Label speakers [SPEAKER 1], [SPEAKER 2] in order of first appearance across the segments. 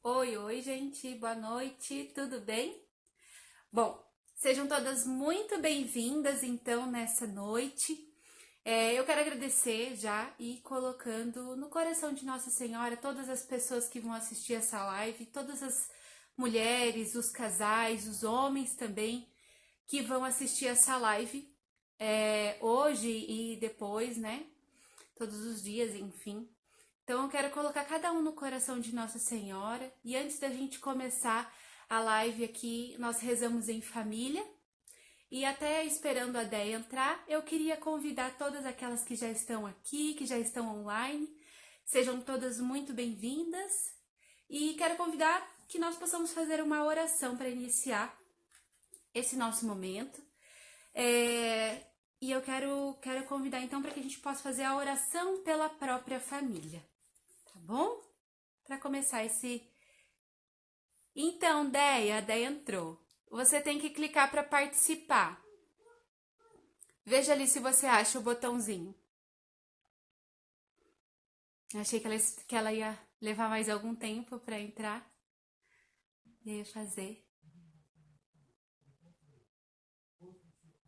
[SPEAKER 1] Oi, gente, boa noite, tudo bem? Bom, sejam todas muito bem-vindas então nessa noite. Eu quero agradecer já e colocando no coração de Nossa Senhora todas as pessoas que vão assistir essa live, todas as mulheres, os casais, os homens também que vão assistir essa live hoje e depois, né? Todos os dias, enfim. Então eu quero colocar cada um no coração de Nossa Senhora. E antes da gente começar a live aqui, nós rezamos em família. E até esperando a Déia entrar, eu queria convidar todas aquelas que já estão aqui, que já estão online. Sejam todas muito bem-vindas. E quero convidar que nós possamos fazer uma oração para iniciar esse nosso momento. E eu quero convidar então para que a gente possa fazer a oração pela própria família. Tá bom? Para começar esse... Então, Déia, a Déia entrou. Você tem que clicar para participar. Veja ali se você acha o botãozinho. Achei que ela ia levar mais algum tempo para entrar. Ia fazer.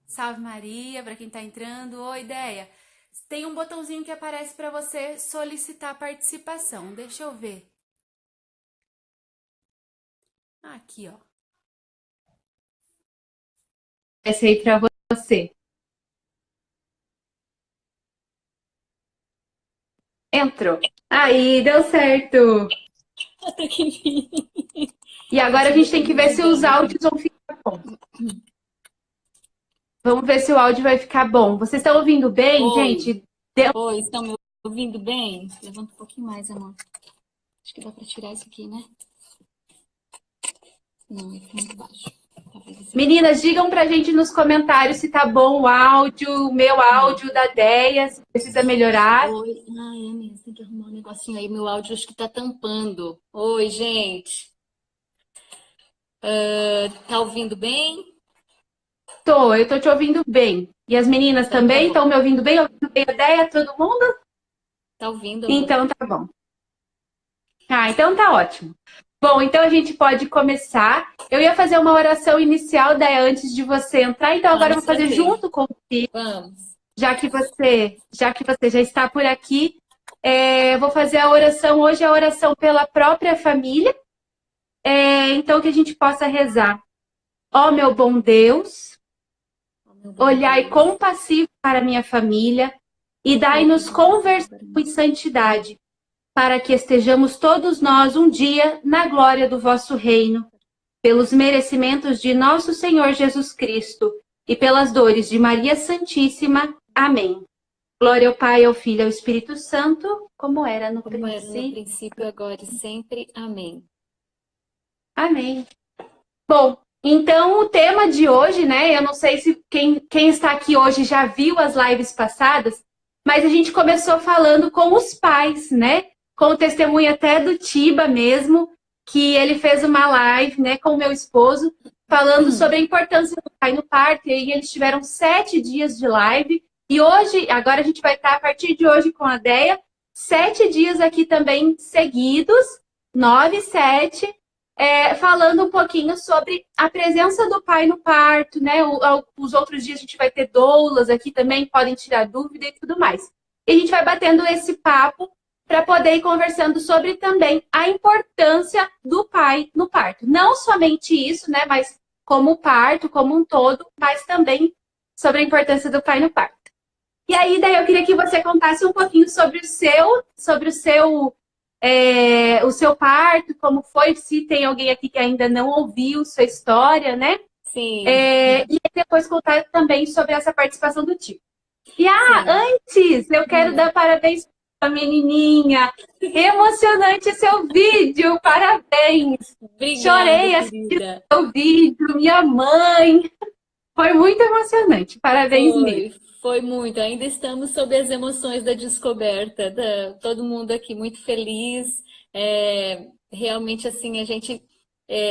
[SPEAKER 1] Salve Maria, para quem tá entrando. Oi, Déia. Tem um botãozinho que aparece para você solicitar participação. Deixa eu ver. Aqui, ó. Esse aí para você. Entrou. Aí, deu certo.
[SPEAKER 2] Até que enfim.
[SPEAKER 1] E agora a gente tem que ver se os áudios vão ficar bons. Vamos ver se o áudio vai ficar bom. Vocês estão ouvindo bem, gente?
[SPEAKER 2] Oi, estão me ouvindo bem? Levanta um pouquinho mais, amor. Acho que dá para tirar isso aqui, né? Não, é muito baixo.
[SPEAKER 1] Meninas, digam pra gente nos comentários se tá bom o áudio, o meu áudio da Déia, se precisa melhorar.
[SPEAKER 2] Oi, é mesmo, tem que arrumar um negocinho aí. Meu áudio acho que tá tampando. Oi, gente. Tá ouvindo bem?
[SPEAKER 1] Eu tô te ouvindo bem. E as meninas
[SPEAKER 2] Então,
[SPEAKER 1] também
[SPEAKER 2] tá
[SPEAKER 1] estão
[SPEAKER 2] bom.
[SPEAKER 1] me ouvindo bem? Ouvindo bem a Déia, todo mundo?
[SPEAKER 2] Tá ouvindo, amor?
[SPEAKER 1] Então tá bom. Então tá ótimo. Bom, então a gente pode começar. Eu ia fazer uma oração inicial, Déia, antes de você entrar, então agora eu vou fazer junto com você.
[SPEAKER 2] Vamos.
[SPEAKER 1] Já que você já está por aqui, vou fazer a oração hoje, a oração pela própria família. Então que a gente possa rezar. Ó meu bom Deus, olhai compassivo para minha família e dai-nos conversão e santidade, para que estejamos todos nós um dia na glória do vosso reino, pelos merecimentos de nosso Senhor Jesus Cristo e pelas dores de Maria Santíssima. Amém. Glória ao Pai, ao Filho e ao Espírito Santo, como era no
[SPEAKER 2] princípio, agora e sempre. Amém.
[SPEAKER 1] Amém. Bom, então o tema de hoje, né? Eu não sei se quem está aqui hoje já viu as lives passadas, mas a gente começou falando com os pais, né? Com o testemunho até do Tiba mesmo, que ele fez uma live, né, com o meu esposo, falando sobre a importância do pai no parto, e aí eles tiveram 7 dias de live, e hoje, agora a gente vai estar, a partir de hoje com a Déia, 7 dias aqui também seguidos, 9 e 7, falando um pouquinho sobre a presença do pai no parto, né? Os outros dias a gente vai ter doulas aqui também, podem tirar dúvida e tudo mais. E a gente vai batendo esse papo para poder ir conversando sobre também a importância do pai no parto. Não somente isso, né? Mas como o parto, como um todo, mas também sobre a importância do pai no parto. E aí, daí eu queria que você contasse um pouquinho sobre o seu parto, como foi, se tem alguém aqui que ainda não ouviu sua história, né?
[SPEAKER 2] Sim.
[SPEAKER 1] E depois contar também sobre essa participação do tio. E antes, eu quero dar parabéns para a menininha. Emocionante seu vídeo, parabéns.
[SPEAKER 2] Obrigada,
[SPEAKER 1] chorei assistindo o vídeo, minha mãe. Foi muito emocionante, parabéns mesmo.
[SPEAKER 2] Foi muito. Ainda estamos sob as emoções da descoberta. Todo mundo aqui muito feliz. Realmente, assim, a gente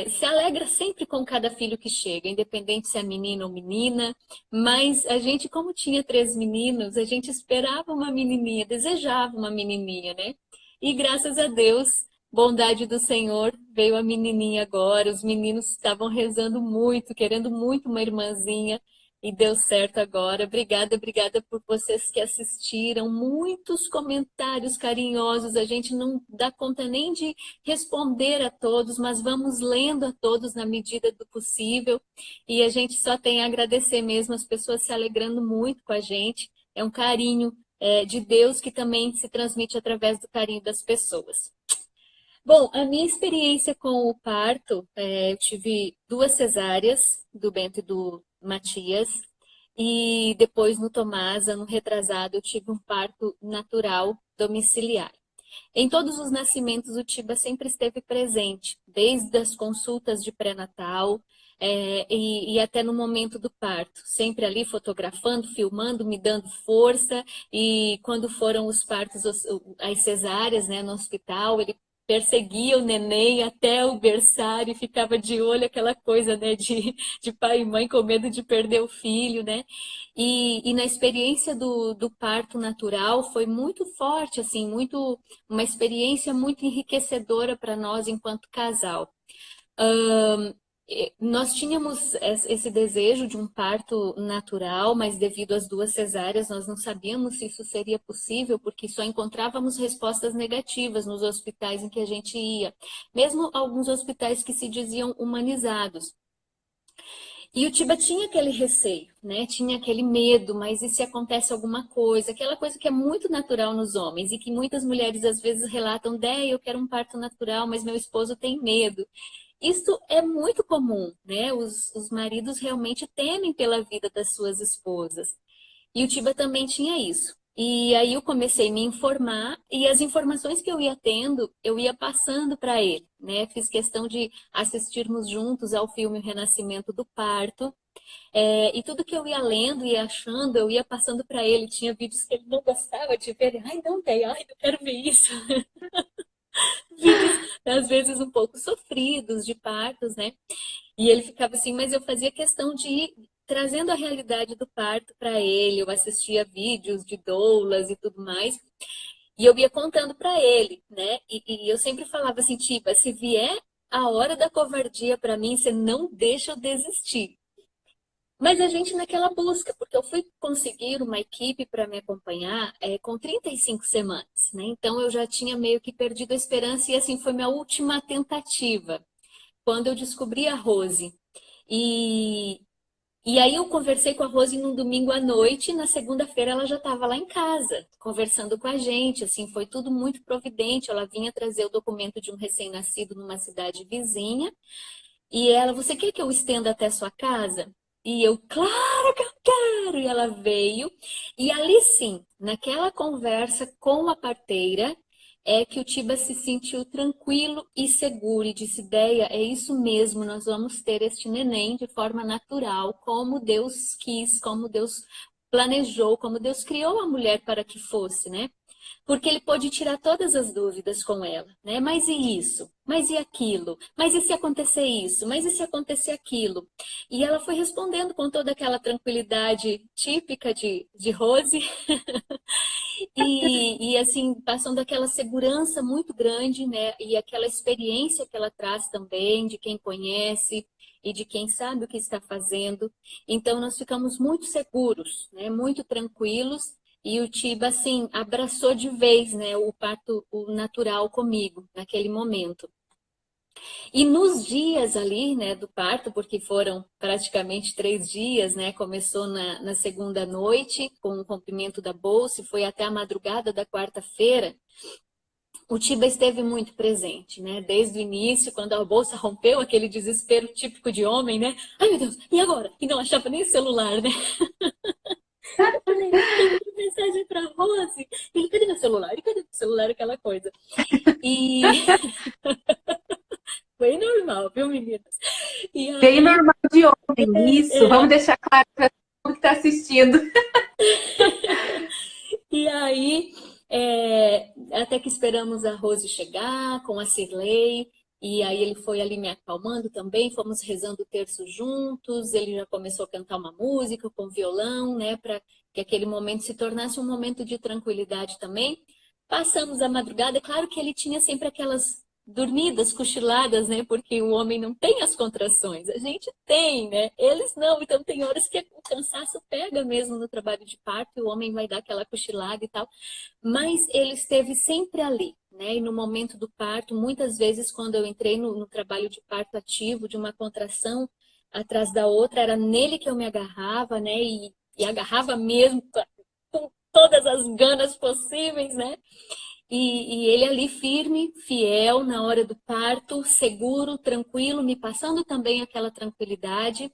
[SPEAKER 2] se alegra sempre com cada filho que chega, independente se é menino ou menina. Mas a gente, como tinha 3 meninos, a gente esperava uma menininha, desejava uma menininha, né? E graças a Deus, bondade do Senhor, veio a menininha agora. Os meninos estavam rezando muito, querendo muito uma irmãzinha. E deu certo agora. Obrigada, obrigada por vocês que assistiram. Muitos comentários carinhosos. A gente não dá conta nem de responder a todos, mas vamos lendo a todos na medida do possível. E a gente só tem a agradecer mesmo, as pessoas se alegrando muito com a gente. É um carinho de Deus que também se transmite através do carinho das pessoas. Bom, a minha experiência com o parto, eu tive 2 cesáreas, do Bento e do Matias, e depois no Tomás, ano retrasado, eu tive um parto natural domiciliar. Em todos os nascimentos, o Tiba sempre esteve presente, desde as consultas de pré-natal e até no momento do parto. Sempre ali fotografando, filmando, me dando força. E quando foram os partos, as cesáreas, né, no hospital, ele perseguia o neném até o berçário e ficava de olho, aquela coisa, né, de pai e mãe com medo de perder o filho, né? E na experiência do parto natural foi muito forte, assim, uma experiência muito enriquecedora para nós enquanto casal. Nós tínhamos esse desejo de um parto natural, mas devido às 2 cesáreas, nós não sabíamos se isso seria possível, porque só encontrávamos respostas negativas nos hospitais em que a gente ia, mesmo alguns hospitais que se diziam humanizados. E o Tiba tinha aquele receio, né? Tinha aquele medo, mas e se acontece alguma coisa? Aquela coisa que é muito natural nos homens e que muitas mulheres às vezes relatam, eu quero um parto natural, mas meu esposo tem medo. Isso é muito comum, né? Os maridos realmente temem pela vida das suas esposas. E o Tiba também tinha isso. E aí eu comecei a me informar e as informações que eu ia tendo, eu ia passando para ele, né? Fiz questão de assistirmos juntos ao filme O Renascimento do Parto. E tudo que eu ia lendo e achando, eu ia passando para ele. Tinha vídeos que ele não gostava de ver. Ai, não, Dei, ai, não quero ver isso. Vídeos, às vezes, um pouco sofridos de partos, né? E ele ficava assim, mas eu fazia questão de ir trazendo a realidade do parto para ele. Eu assistia vídeos de doulas e tudo mais. E eu ia contando para ele, né? E eu sempre falava assim, tipo, se vier a hora da covardia para mim, você não deixa eu desistir. Mas a gente naquela busca, porque eu fui conseguir uma equipe para me acompanhar com 35 semanas, né? Então eu já tinha meio que perdido a esperança e assim foi minha última tentativa, quando eu descobri a Rose. E, e aí eu conversei com a Rose num domingo à noite, e na segunda-feira ela já estava lá em casa, conversando com a gente, assim, foi tudo muito providente. Ela vinha trazer o documento de um recém-nascido numa cidade vizinha, e ela, você quer que eu estenda até sua casa? E eu, claro que eu quero! E ela veio, e ali sim, naquela conversa com a parteira, é que o Tiba se sentiu tranquilo e seguro e disse, Deia, é isso mesmo, nós vamos ter este neném de forma natural, como Deus quis, como Deus planejou, como Deus criou a mulher para que fosse, né? Porque ele pôde tirar todas as dúvidas com ela, né? Mas e isso? Mas e aquilo? Mas e se acontecer isso? Mas e se acontecer aquilo? E ela foi respondendo com toda aquela tranquilidade típica de Rose. E assim, passando aquela segurança muito grande, né? E aquela experiência que ela traz também, de quem conhece e de quem sabe o que está fazendo. Então, nós ficamos muito seguros, né? Muito tranquilos. E o Tiba, assim, abraçou de vez, né? O parto natural comigo, naquele momento. E nos dias ali, né, do parto, porque foram praticamente 3 dias, né? Começou na segunda noite, com o rompimento da bolsa, e foi até a madrugada da quarta-feira. O Tiba esteve muito presente, né? Desde o início, quando a bolsa rompeu, aquele desespero típico de homem, né? Ai, meu Deus, e agora? E não achava nem o celular, né? Eu falei, eu mandei mensagem pra Rose. Ele, cadê meu celular? E cadê meu celular? Aquela coisa. E foi normal, viu, meninas? E
[SPEAKER 1] Bem
[SPEAKER 2] aí,
[SPEAKER 1] normal de homem, isso. Vamos
[SPEAKER 2] é,
[SPEAKER 1] deixar claro para todo mundo que está assistindo.
[SPEAKER 2] E aí, até que esperamos a Rose chegar com a Cirlei, e aí ele foi ali me acalmando também, fomos rezando o terço juntos, ele já começou a cantar uma música com violão, né, para que aquele momento se tornasse um momento de tranquilidade também. Passamos a madrugada, é claro que ele tinha sempre aquelas dormidas, cochiladas, né? Porque o homem não tem as contrações, a gente tem, né? Eles não, então tem horas que o cansaço pega mesmo no trabalho de parto e o homem vai dar aquela cochilada e tal, mas ele esteve sempre ali, né? E no momento do parto, muitas vezes quando eu entrei no trabalho de parto ativo, de uma contração atrás da outra, era nele que eu me agarrava, né? E agarrava mesmo com todas as ganas possíveis, né? E ele ali firme, fiel na hora do parto, seguro, tranquilo, me passando também aquela tranquilidade,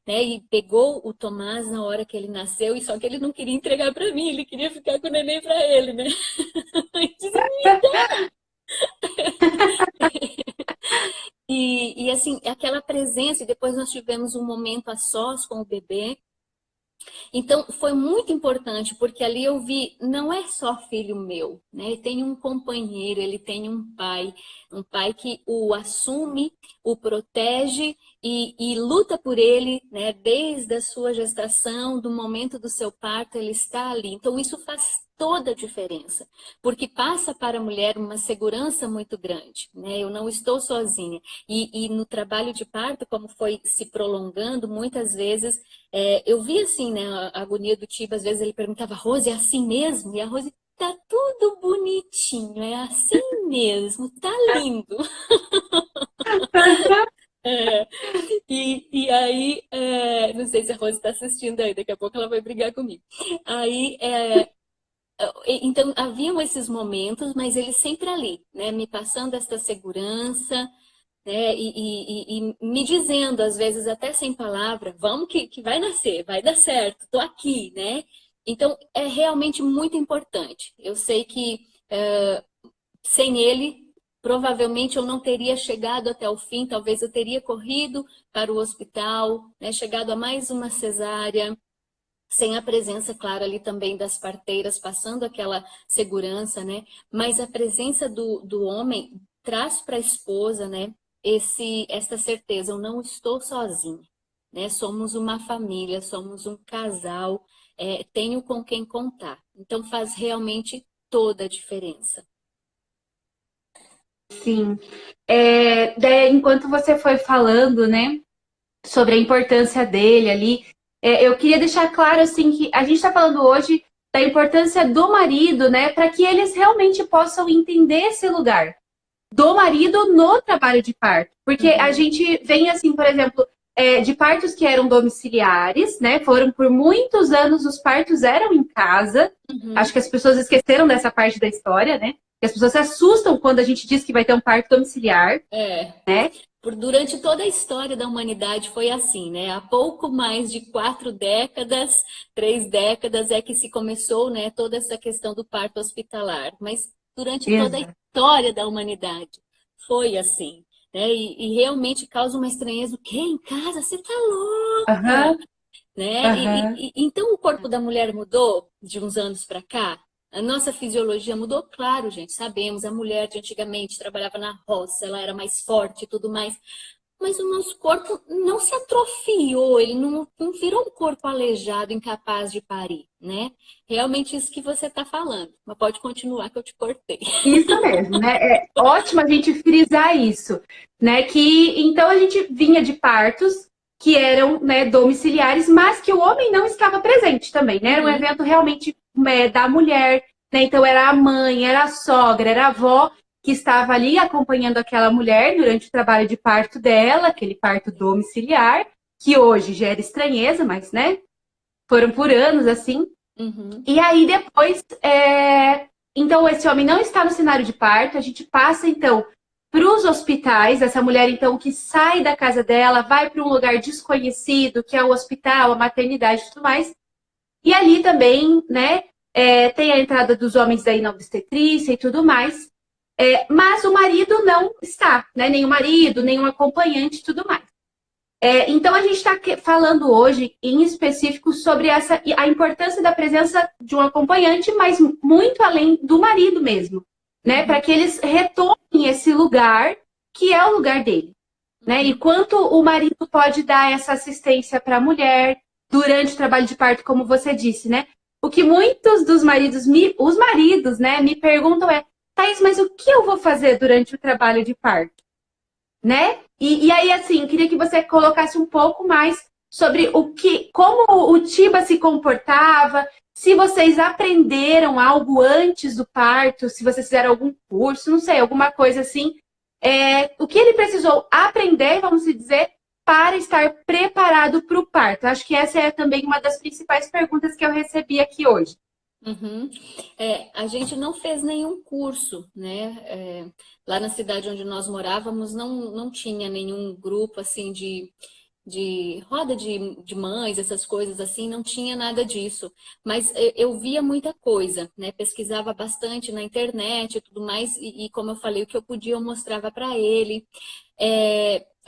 [SPEAKER 2] né? E pegou o Tomás na hora que ele nasceu, e só que ele não queria entregar para mim, ele queria ficar com o neném para ele, né? E assim, aquela presença, e depois nós tivemos um momento a sós com o bebê. Então, foi muito importante, porque ali eu vi, não é só filho meu, né? Ele tem um companheiro, ele tem um pai que o assume, o protege e luta por ele, né? Desde a sua gestação, do momento do seu parto, ele está ali. Então, isso faz toda a diferença, porque passa para a mulher uma segurança muito grande, né? Eu não estou sozinha. E no trabalho de parto, como foi se prolongando, muitas vezes eu vi assim, né, a agonia do Tiba, às vezes ele perguntava, Rose, é assim mesmo? E a Rose, tá tudo bonitinho, é assim mesmo, tá lindo. É, e aí, não sei se a Rose está assistindo aí, daqui a pouco ela vai brigar comigo. Aí, então, haviam esses momentos, mas ele sempre ali, né, me passando essa segurança, né, e me dizendo, às vezes até sem palavra, vamos que vai nascer, vai dar certo, tô aqui, né? Então, é realmente muito importante. Eu sei que sem ele, provavelmente eu não teria chegado até o fim, talvez eu teria corrido para o hospital, né, chegado a mais uma cesárea, sem a presença, claro, ali também das parteiras, passando aquela segurança, né? Mas a presença do homem traz para a esposa, né? Esta certeza, eu não estou sozinha, né? Somos uma família, somos um casal, tenho com quem contar. Então faz realmente toda a diferença.
[SPEAKER 1] Sim. Enquanto você foi falando, né, sobre a importância dele ali, eu queria deixar claro assim que a gente está falando hoje da importância do marido, né, para que eles realmente possam entender esse lugar do marido no trabalho de parto. Porque a gente vem assim, por exemplo, de partos que eram domiciliares, né? Foram por muitos anos, os partos eram em casa. Acho que as pessoas esqueceram dessa parte da história, né? Que as pessoas se assustam quando a gente diz que vai ter um parto domiciliar. Né?
[SPEAKER 2] Durante toda a história da humanidade foi assim, né? Há pouco mais de 4 décadas, 3 décadas é que se começou, né, toda essa questão do parto hospitalar. Mas durante toda a história da humanidade foi assim, né? E realmente causa uma estranheza. O quê? Em casa? Você tá louca? Né? Então o corpo da mulher mudou de uns anos para cá? A nossa fisiologia mudou, claro, gente, sabemos, a mulher de antigamente trabalhava na roça, ela era mais forte e tudo mais, mas o nosso corpo não se atrofiou, ele não virou um corpo aleijado, incapaz de parir, né? Realmente isso que você está falando, mas pode continuar que eu te cortei.
[SPEAKER 1] Isso mesmo, né? É ótimo a gente frisar isso, né? Que então a gente vinha de partos que eram, né, domiciliares, mas que o homem não estava presente também, né? Era um evento realmente da mulher, né? Então era a mãe, era a sogra, era a avó que estava ali acompanhando aquela mulher durante o trabalho de parto dela, aquele parto domiciliar, que hoje gera estranheza, mas, né? Foram por anos assim. E aí depois, então esse homem não está no cenário de parto, a gente passa então para os hospitais, essa mulher então que sai da casa dela, vai para um lugar desconhecido, que é o hospital, a maternidade e tudo mais. E ali também, né, tem a entrada dos homens aí na obstetrícia e tudo mais. Mas o marido não está, né? Nem o marido, nem um acompanhante e tudo mais. Então a gente está falando hoje em específico sobre a importância da presença de um acompanhante, mas muito além do marido mesmo, né? Para que eles retomem esse lugar que é o lugar dele, né? E quanto o marido pode dar essa assistência para a mulher durante o trabalho de parto, como você disse, né? O que muitos dos maridos, os maridos, né, me perguntam Thaís, mas o que eu vou fazer durante o trabalho de parto? Né? E aí, assim, queria que você colocasse um pouco mais sobre como o Tiba se comportava, se vocês aprenderam algo antes do parto, se vocês fizeram algum curso, não sei, alguma coisa assim. O que ele precisou aprender, vamos dizer, para estar preparado para o parto? Acho que essa é também uma das principais perguntas que eu recebi aqui hoje.
[SPEAKER 2] Uhum. A gente não fez nenhum curso, né? Lá na cidade onde nós morávamos não tinha nenhum grupo assim de roda de mães, essas coisas assim, não tinha nada disso. Mas eu via muita coisa, né? Pesquisava bastante na internet e tudo mais, e como eu falei, o que eu podia eu mostrava para ele.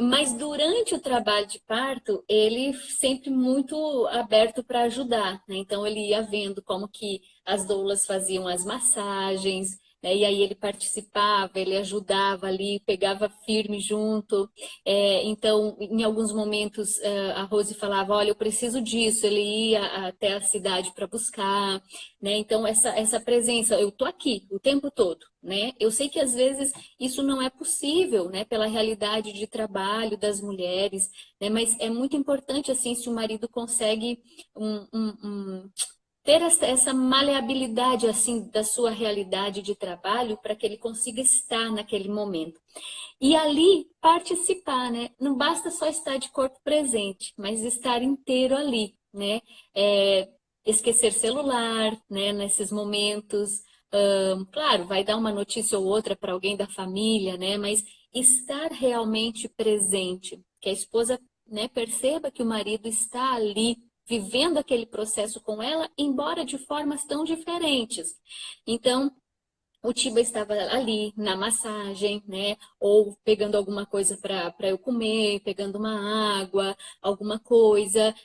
[SPEAKER 2] Mas durante o trabalho de parto, ele sempre muito aberto para ajudar, né? Então ele ia vendo como que as doulas faziam as massagens, né? E aí ele participava, ele ajudava ali, pegava firme junto. Então, em alguns momentos, a Rose falava, olha, eu preciso disso. Ele ia até a cidade para buscar, né? Então, essa presença, eu tô aqui o tempo todo, né? Eu sei que às vezes isso não é possível, né? Pela realidade de trabalho das mulheres, né? Mas é muito importante, assim, se o marido consegue ter essa maleabilidade, assim, da sua realidade de trabalho para que ele consiga estar naquele momento. E ali participar, né? Não basta só estar de corpo presente, mas estar inteiro ali, né? Esquecer celular, né? Nesses momentos. Claro, vai dar uma notícia ou outra para alguém da família, né? Mas estar realmente presente, que a esposa, né, perceba que o marido está ali vivendo aquele processo com ela, embora de formas tão diferentes. Então, o Tiba estava ali na massagem, né? Ou pegando alguma coisa para eu comer, pegando uma água, alguma coisa,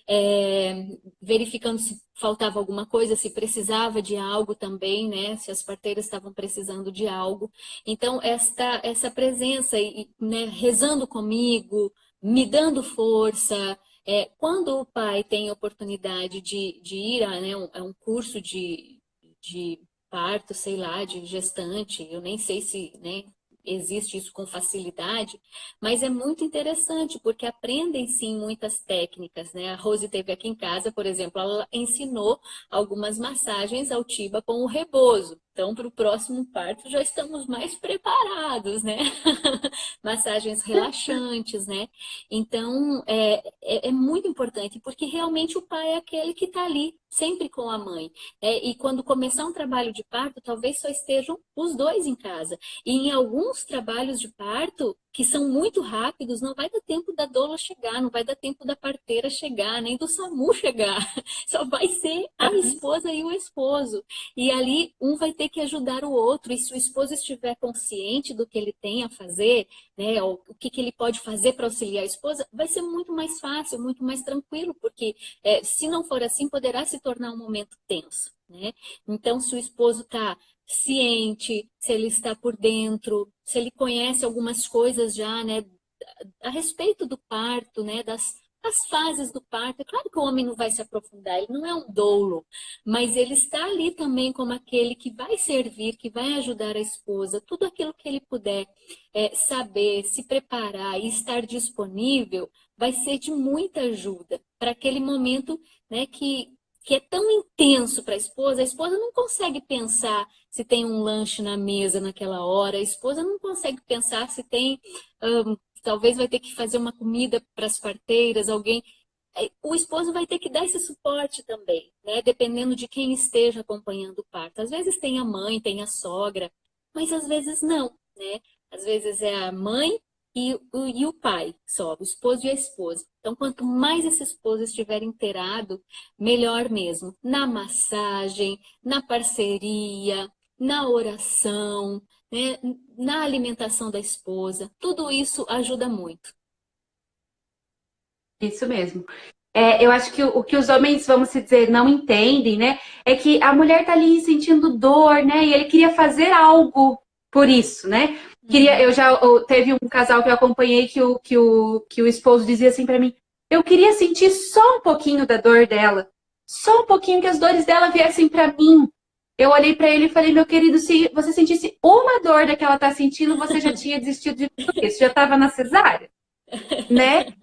[SPEAKER 2] verificando se faltava alguma coisa, se precisava de algo também, né? Se as parteiras estavam precisando de algo. Então, essa presença, né, rezando comigo, me dando força. Quando o pai tem oportunidade de ir a um curso de parto, sei lá, de gestante, eu nem sei se, né, existe isso com facilidade, mas é muito interessante, porque aprendem sim muitas técnicas, né? A Rose teve aqui em casa, por exemplo, ela ensinou algumas massagens ao Tiba com o rebozo. Então, para o próximo parto já estamos mais preparados, né? Massagens relaxantes, né? Então, é muito importante, porque realmente o pai é aquele que está ali, sempre com a mãe. E quando começar um trabalho de parto, talvez só estejam os dois em casa. E em alguns trabalhos de parto, que são muito rápidos, não vai dar tempo da doula chegar, não vai dar tempo da parteira chegar, nem do SAMU chegar. Só vai ser a esposa e o esposo. E ali um vai ter que ajudar o outro. E se o esposo estiver consciente do que ele tem a fazer, né, o que ele pode fazer para auxiliar a esposa, vai ser muito mais fácil, muito mais tranquilo, porque se não for assim, poderá se tornar um momento tenso, né? Então, se o esposo está ciente, se ele está por dentro, se ele conhece algumas coisas já, né, a respeito do parto, né, das fases do parto. É claro que o homem não vai se aprofundar, ele não é um doulo, mas ele está ali também como aquele que vai servir, que vai ajudar a esposa, tudo aquilo que ele puder saber, se preparar e estar disponível, vai ser de muita ajuda para aquele momento, né, que é tão intenso para a esposa não consegue pensar se tem um lanche na mesa naquela hora, a esposa não consegue pensar se tem, talvez vai ter que fazer uma comida para as parteiras, alguém. O esposo vai ter que dar esse suporte também, né? Dependendo de quem esteja acompanhando o parto. Às vezes tem a mãe, tem a sogra, mas às vezes não, né? Às vezes é a mãe e o pai só, o esposo e a esposa. Então, quanto mais esse esposo estiver inteirado, melhor mesmo. Na massagem, na parceria, na oração, né? Na alimentação da esposa. Tudo isso ajuda muito.
[SPEAKER 1] Isso mesmo. Eu acho que o que os homens, vamos dizer, não entendem, né? É que a mulher tá ali sentindo dor, né? E ele queria fazer algo por isso, né? Teve um casal que eu acompanhei que o esposo dizia assim para mim: eu queria sentir só um pouquinho da dor dela, só um pouquinho que as dores dela viessem para mim. Eu olhei para ele e falei, meu querido, se você sentisse uma dor da que ela está sentindo, você já tinha desistido de tudo isso, já estava na cesárea, né?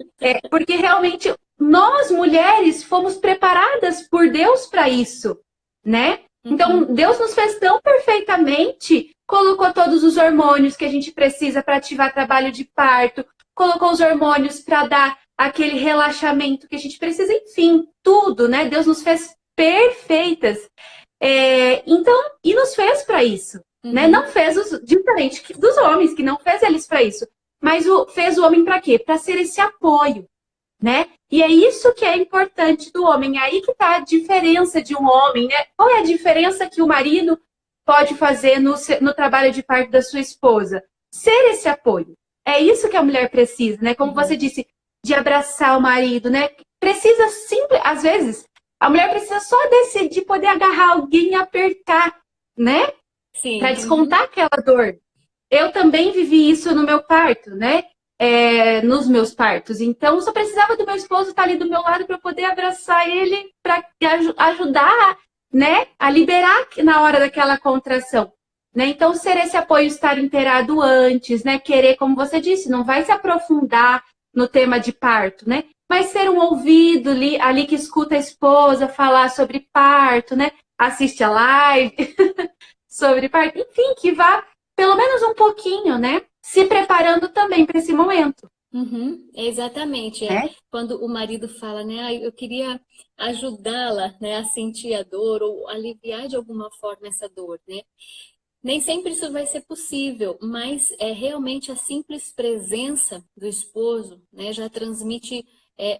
[SPEAKER 1] Porque realmente nós, mulheres, fomos preparadas por Deus para isso, né? Então,
[SPEAKER 2] Uhum.
[SPEAKER 1] Deus nos fez tão perfeitamente, colocou todos os hormônios que a gente precisa para ativar trabalho de parto, colocou os hormônios para dar aquele relaxamento que a gente precisa, enfim, tudo, né? Deus nos fez perfeitas. Então, e nos fez para isso, né? Não
[SPEAKER 2] Uhum.
[SPEAKER 1] fez diferente dos homens, que não fez eles para isso, mas fez o homem para quê? Para ser esse apoio, né? E é isso que é importante do homem. É aí que está a diferença de um homem, né? Qual é a diferença que o marido pode fazer no trabalho de parto da sua esposa? Ser esse apoio. É isso que a mulher precisa, né? Como você
[SPEAKER 2] Uhum.
[SPEAKER 1] disse, de abraçar o marido, né? Precisa simples, às vezes, a mulher precisa só decidir poder agarrar alguém e apertar, né? Para
[SPEAKER 2] Sim.
[SPEAKER 1] descontar
[SPEAKER 2] Uhum.
[SPEAKER 1] aquela dor. Eu também vivi isso no meu parto, né? Nos meus partos. Então, eu só precisava do meu esposo estar ali do meu lado para poder abraçar ele, para ajudar, né, a liberar na hora daquela contração. Né? Então, ser esse apoio, estar inteirado antes, né? Querer, como você disse, não vai se aprofundar no tema de parto, né? Mas ser um ouvido ali que escuta a esposa falar sobre parto, né? Assiste a live sobre parto, enfim, que vá pelo menos um pouquinho, né? Se preparando também para esse momento,
[SPEAKER 2] Uhum, exatamente.
[SPEAKER 1] né?
[SPEAKER 2] Quando o marido fala, né, eu queria ajudá-la, né, a sentir a dor ou aliviar de alguma forma essa dor, né? Nem sempre isso vai ser possível, mas realmente a simples presença do esposo, né, já transmite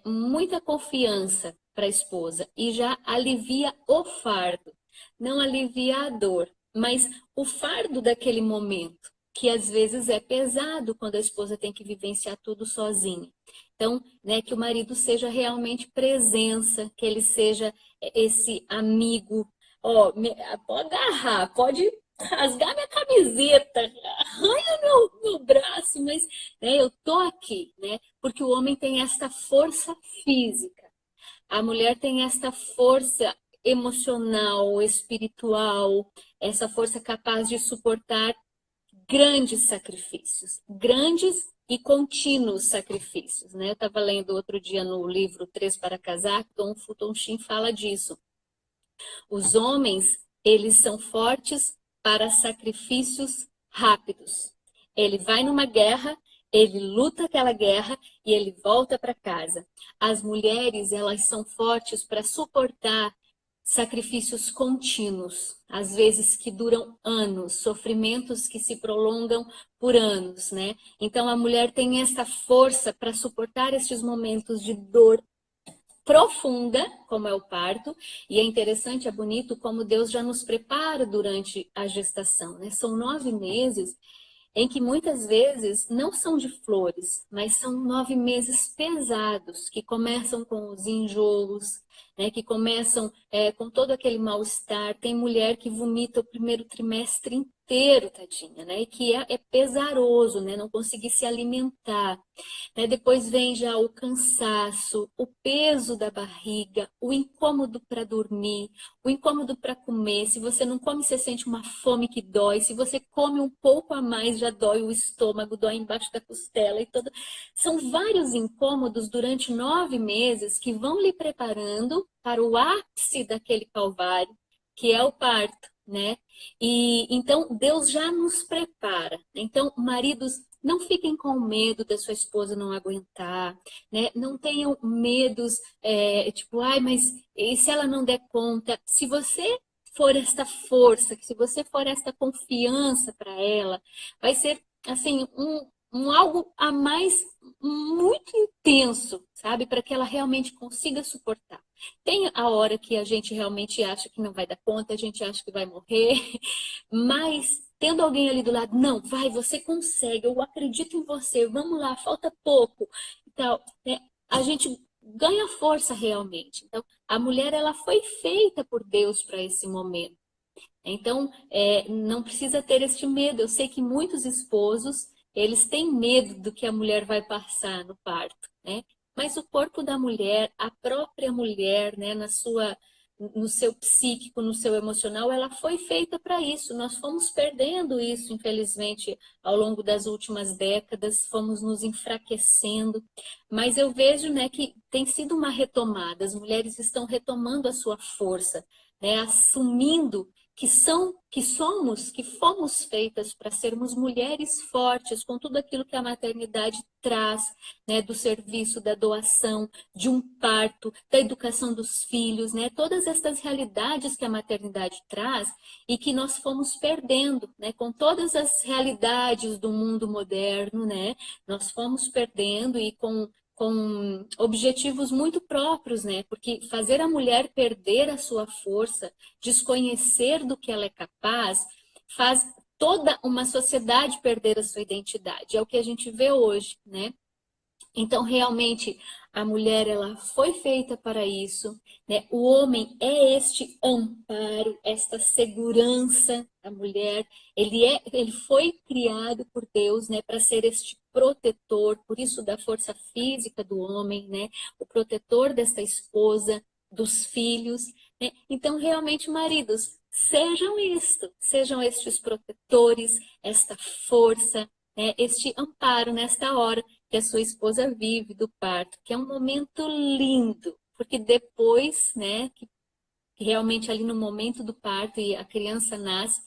[SPEAKER 2] muita confiança para a esposa e já alivia o fardo, não alivia a dor, mas o fardo daquele momento, que às vezes é pesado quando a esposa tem que vivenciar tudo sozinha. Então, né, que o marido seja realmente presença, que ele seja esse amigo. Ó, pode agarrar, pode rasgar minha camiseta, arranha meu braço, mas né, eu tô aqui, né? Porque o homem tem esta força física, a mulher tem esta força emocional, espiritual, essa força capaz de suportar grandes sacrifícios, grandes e contínuos sacrifícios, né? Eu estava lendo outro dia no livro Três para Casar, que Dom Fulton Sheen fala disso. Os homens, eles são fortes para sacrifícios rápidos. Ele vai numa guerra, ele luta aquela guerra e ele volta para casa. As mulheres, elas são fortes para suportar sacrifícios contínuos, às vezes que duram anos, sofrimentos que se prolongam por anos, né? Então a mulher tem essa força para suportar esses momentos de dor profunda, como é o parto, e é interessante, é bonito como Deus já nos prepara durante a gestação, né? São 9 meses em que muitas vezes não são de flores, mas são 9 meses pesados, que começam com os enjoos, né, que começam com todo aquele mal-estar. Tem mulher que vomita o primeiro trimestre inteiro, tadinha, né, e que é pesaroso, né, não conseguir se alimentar. Né? Depois vem já o cansaço, o peso da barriga, o incômodo para dormir, o incômodo para comer. Se você não come, você sente uma fome que dói. Se você come um pouco a mais, já dói o estômago, dói embaixo da costela e todo. São vários incômodos durante 9 meses que vão lhe preparando para o ápice daquele calvário, que é o parto, né? E então Deus já nos prepara. Então, maridos, não fiquem com medo da sua esposa não aguentar, né? Não tenham medos, tipo, ai, mas e se ela não der conta? Se você for esta força, se você for esta confiança para ela, vai ser assim um algo a mais muito intenso, sabe? Para que ela realmente consiga suportar. Tem a hora que a gente realmente acha que não vai dar conta, a gente acha que vai morrer, mas tendo alguém ali do lado, não, vai, você consegue, eu acredito em você, vamos lá, falta pouco e tal, né? A gente ganha força realmente. Então, a mulher ela foi feita por Deus para esse momento. Então, não precisa ter este medo. Eu sei que muitos esposos, eles têm medo do que a mulher vai passar no parto, né? Mas o corpo da mulher, a própria mulher, né, no seu psíquico, no seu emocional, ela foi feita para isso. Nós fomos perdendo isso, infelizmente, ao longo das últimas décadas, fomos nos enfraquecendo. Mas eu vejo, né, que tem sido uma retomada, as mulheres estão retomando a sua força, né, assumindo que fomos feitas para sermos mulheres fortes, com tudo aquilo que a maternidade traz, né, do serviço, da doação, de um parto, da educação dos filhos, né, todas estas realidades que a maternidade traz e que nós fomos perdendo, né, com todas as realidades do mundo moderno, né, nós fomos perdendo e com objetivos muito próprios, né? Porque fazer a mulher perder a sua força, desconhecer do que ela é capaz, faz toda uma sociedade perder a sua identidade. É o que a gente vê hoje, né? Então, realmente, a mulher ela foi feita para isso, né? O homem é este amparo, esta segurança. A mulher, ele foi criado por Deus, né, para ser este protetor, por isso da força física do homem, né? O protetor desta esposa, dos filhos, né? Então, realmente, maridos, sejam estes protetores, esta força, né? Este amparo nesta hora que a sua esposa vive do parto, que é um momento lindo, porque depois, né, que realmente ali no momento do parto e a criança nasce,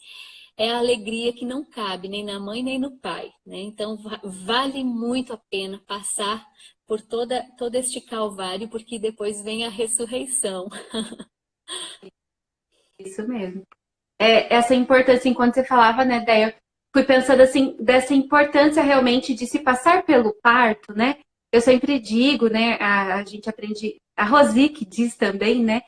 [SPEAKER 2] é a alegria que não cabe nem na mãe nem no pai, né? Então vale muito a pena passar por todo este calvário, porque depois vem a ressurreição.
[SPEAKER 1] Isso mesmo. Essa importância, enquanto você falava, né, Déia, fui pensando assim, dessa importância realmente de se passar pelo parto, né? Eu sempre digo, né, a gente aprende, a Rosi que diz também, né,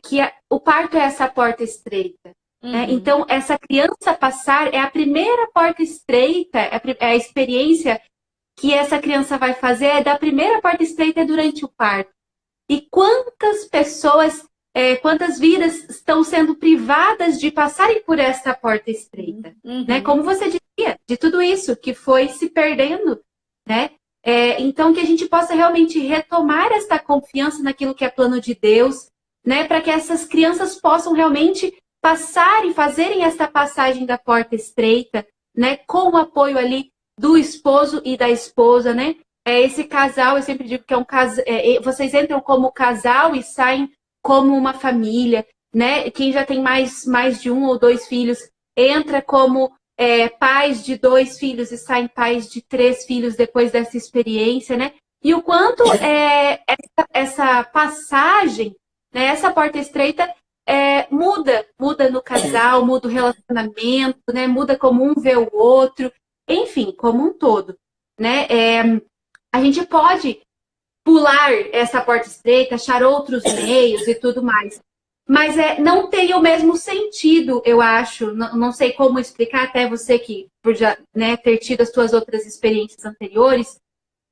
[SPEAKER 1] que o parto é essa porta estreita. Né?
[SPEAKER 2] Uhum.
[SPEAKER 1] Então, essa criança passar é a primeira porta estreita, é a experiência que essa criança vai fazer, é da primeira porta estreita durante o parto. E quantas pessoas, quantas vidas estão sendo privadas de passarem por essa porta estreita, né?
[SPEAKER 2] Uhum.
[SPEAKER 1] Como você dizia, de tudo isso que foi se perdendo, né? Então que a gente possa realmente retomar esta confiança naquilo que é plano de Deus, né? Para que essas crianças possam realmente passar e fazerem esta passagem da porta estreita, né? Com o apoio ali do esposo e da esposa, né? Esse casal, eu sempre digo que é um casal. Vocês entram como casal e saem como uma família, né? Quem já tem mais de um ou dois filhos entra como pais de dois filhos e saem pais de três filhos depois dessa experiência, né? E o quanto essa passagem, né, essa porta estreita muda no casal, muda o relacionamento, né? Muda como um vê o outro, enfim, como um todo, né? A gente pode pular essa porta estreita, achar outros meios e tudo mais. Mas não tem o mesmo sentido, eu acho. Não sei como explicar, até você que, por já, né, ter tido as suas outras experiências anteriores,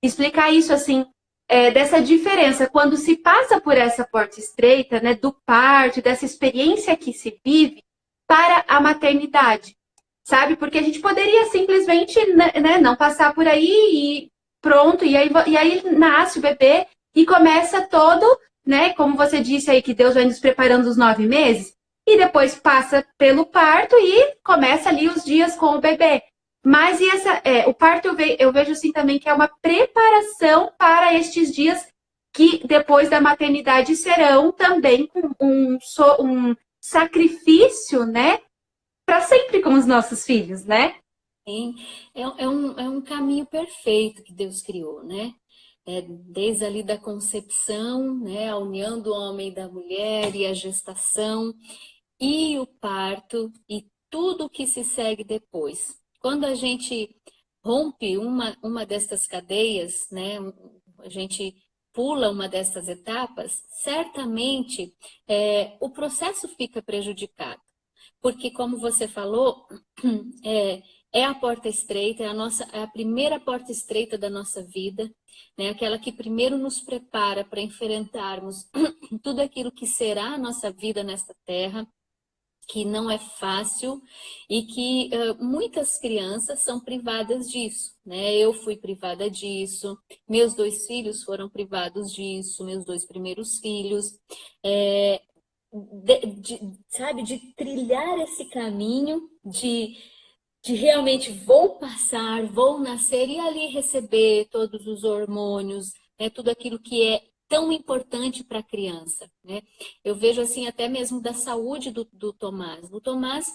[SPEAKER 1] explicar isso assim, dessa diferença. Quando se passa por essa porta estreita, né, do parto, dessa experiência que se vive, para a maternidade, sabe? Porque a gente poderia simplesmente, né, não passar por aí e pronto, e aí nasce o bebê e começa todo, né? Como você disse aí, que Deus vai nos preparando os 9 meses, e depois passa pelo parto e começa ali os dias com o bebê. Mas o parto eu vejo assim também que é uma preparação para estes dias que depois da maternidade serão também um sacrifício, né? Para sempre com os nossos filhos, né?
[SPEAKER 2] Sim, é um caminho perfeito que Deus criou, né? Desde ali da concepção, né? A união do homem e da mulher e a gestação e o parto e tudo o que se segue depois. Quando a gente rompe uma destas cadeias, né? A gente pula uma destas etapas, certamente o processo fica prejudicado. Porque, como você falou, é a porta estreita, é a primeira porta estreita da nossa vida, né? Aquela que primeiro nos prepara para enfrentarmos tudo aquilo que será a nossa vida nesta terra, que não é fácil e que muitas crianças são privadas disso, né? Eu fui privada disso, meus dois filhos foram privados disso, meus dois primeiros filhos. sabe, de trilhar esse caminho, de realmente vou passar, vou nascer e ali receber todos os hormônios, né, tudo aquilo que é tão importante para a criança, né? Eu vejo assim até mesmo da saúde do Tomás. O Tomás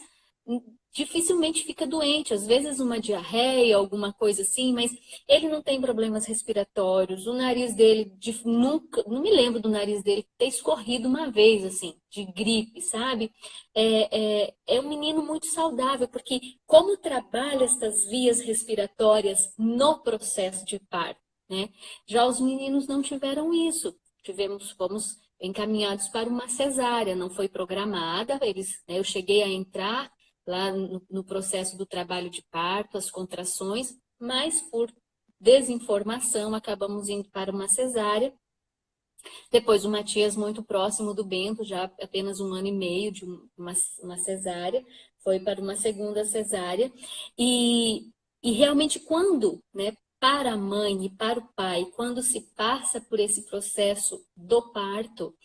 [SPEAKER 2] dificilmente fica doente, às vezes uma diarreia, alguma coisa assim, mas ele não tem problemas respiratórios. O nariz dele, nunca, não me lembro do nariz dele ter escorrido uma vez, assim, de gripe, sabe? É um menino muito saudável, porque como trabalha essas vias respiratórias no processo de parto, né? Já os meninos não tiveram isso. Fomos encaminhados para uma cesárea, não foi programada. Né, eu cheguei a entrar lá no processo do trabalho de parto, as contrações, mas por desinformação acabamos indo para uma cesárea. Depois o Matias, muito próximo do Bento, já apenas 1 ano e meio de uma cesárea, foi para uma segunda cesárea. E realmente quando, né, para a mãe e para o pai, quando se passa por esse processo do parto,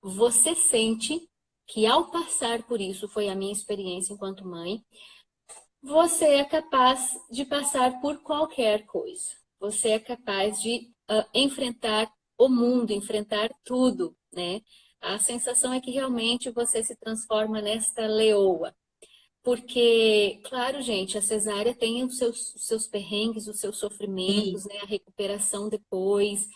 [SPEAKER 2] você sente que ao passar por isso, foi a minha experiência enquanto mãe, você é capaz de passar por qualquer coisa. Você é capaz de enfrentar o mundo, enfrentar tudo, né? A sensação é que realmente você se transforma nesta leoa. Porque, claro, gente, a cesárea tem os seus perrengues, os seus
[SPEAKER 1] Sim.
[SPEAKER 2] sofrimentos, né? A recuperação depois,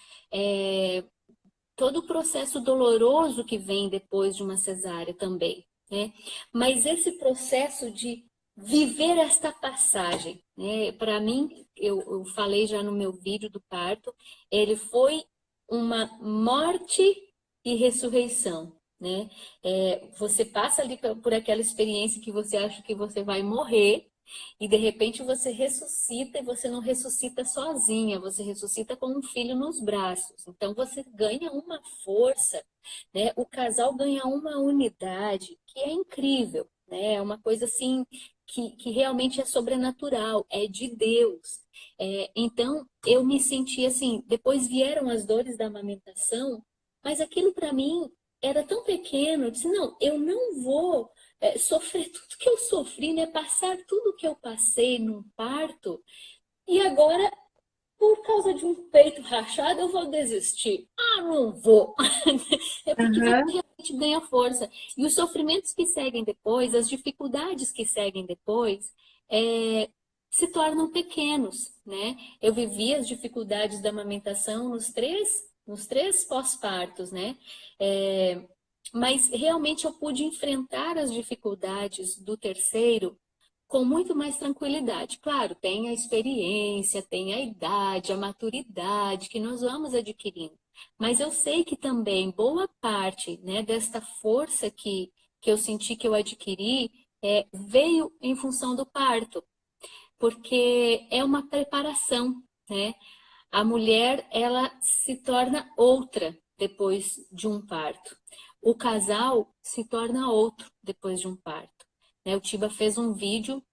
[SPEAKER 2] todo o processo doloroso que vem depois de uma cesárea também, né? Mas esse processo de viver esta passagem, né? Para mim, eu falei já no meu vídeo do parto, ele foi uma morte e ressurreição, né? Você passa ali por aquela experiência que você acha que você vai morrer, e de repente você ressuscita e você não ressuscita sozinha, você ressuscita com um filho nos braços. Então você ganha uma força, né? O casal ganha uma unidade que é incrível, né? É uma coisa assim que realmente é sobrenatural, é de Deus. Então eu me senti assim, depois vieram as dores da amamentação, mas aquilo para mim era tão pequeno, eu disse, não, eu não vou sofrer tudo que eu sofri, né? Passar tudo que eu passei num parto, e agora, por causa de um peito rachado, eu vou desistir. Ah, não vou. É porque você
[SPEAKER 1] Aham.
[SPEAKER 2] realmente ganha força. E os sofrimentos que seguem depois, as dificuldades que seguem depois, é, se tornam pequenos, né? Eu vivi as dificuldades da amamentação nos três pós-partos, né? É, mas realmente eu pude enfrentar as dificuldades do terceiro com muito mais tranquilidade. Claro, tem a experiência, tem a idade, a maturidade que nós vamos adquirindo. Mas eu sei que também boa parte, né, desta força que eu senti que eu adquiri veio em função do parto, porque é uma preparação, né? A mulher, ela se torna outra depois de um parto. O casal se torna outro depois de um parto, né? O Tiba fez um vídeo,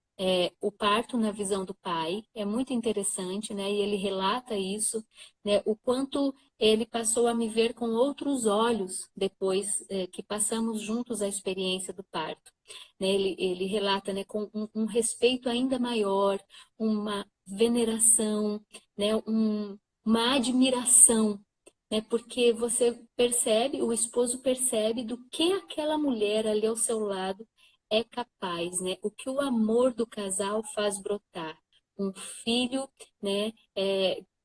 [SPEAKER 2] o parto na visão do pai, é muito interessante, né? E ele relata isso, né? O quanto ele passou a me ver com outros olhos depois que passamos juntos a experiência do parto. Né? Ele relata, né, com um respeito ainda maior, uma veneração, né, uma admiração, né, porque você percebe, o esposo percebe do que aquela mulher ali ao seu lado é capaz, né? O que o amor do casal faz brotar. Um filho, né,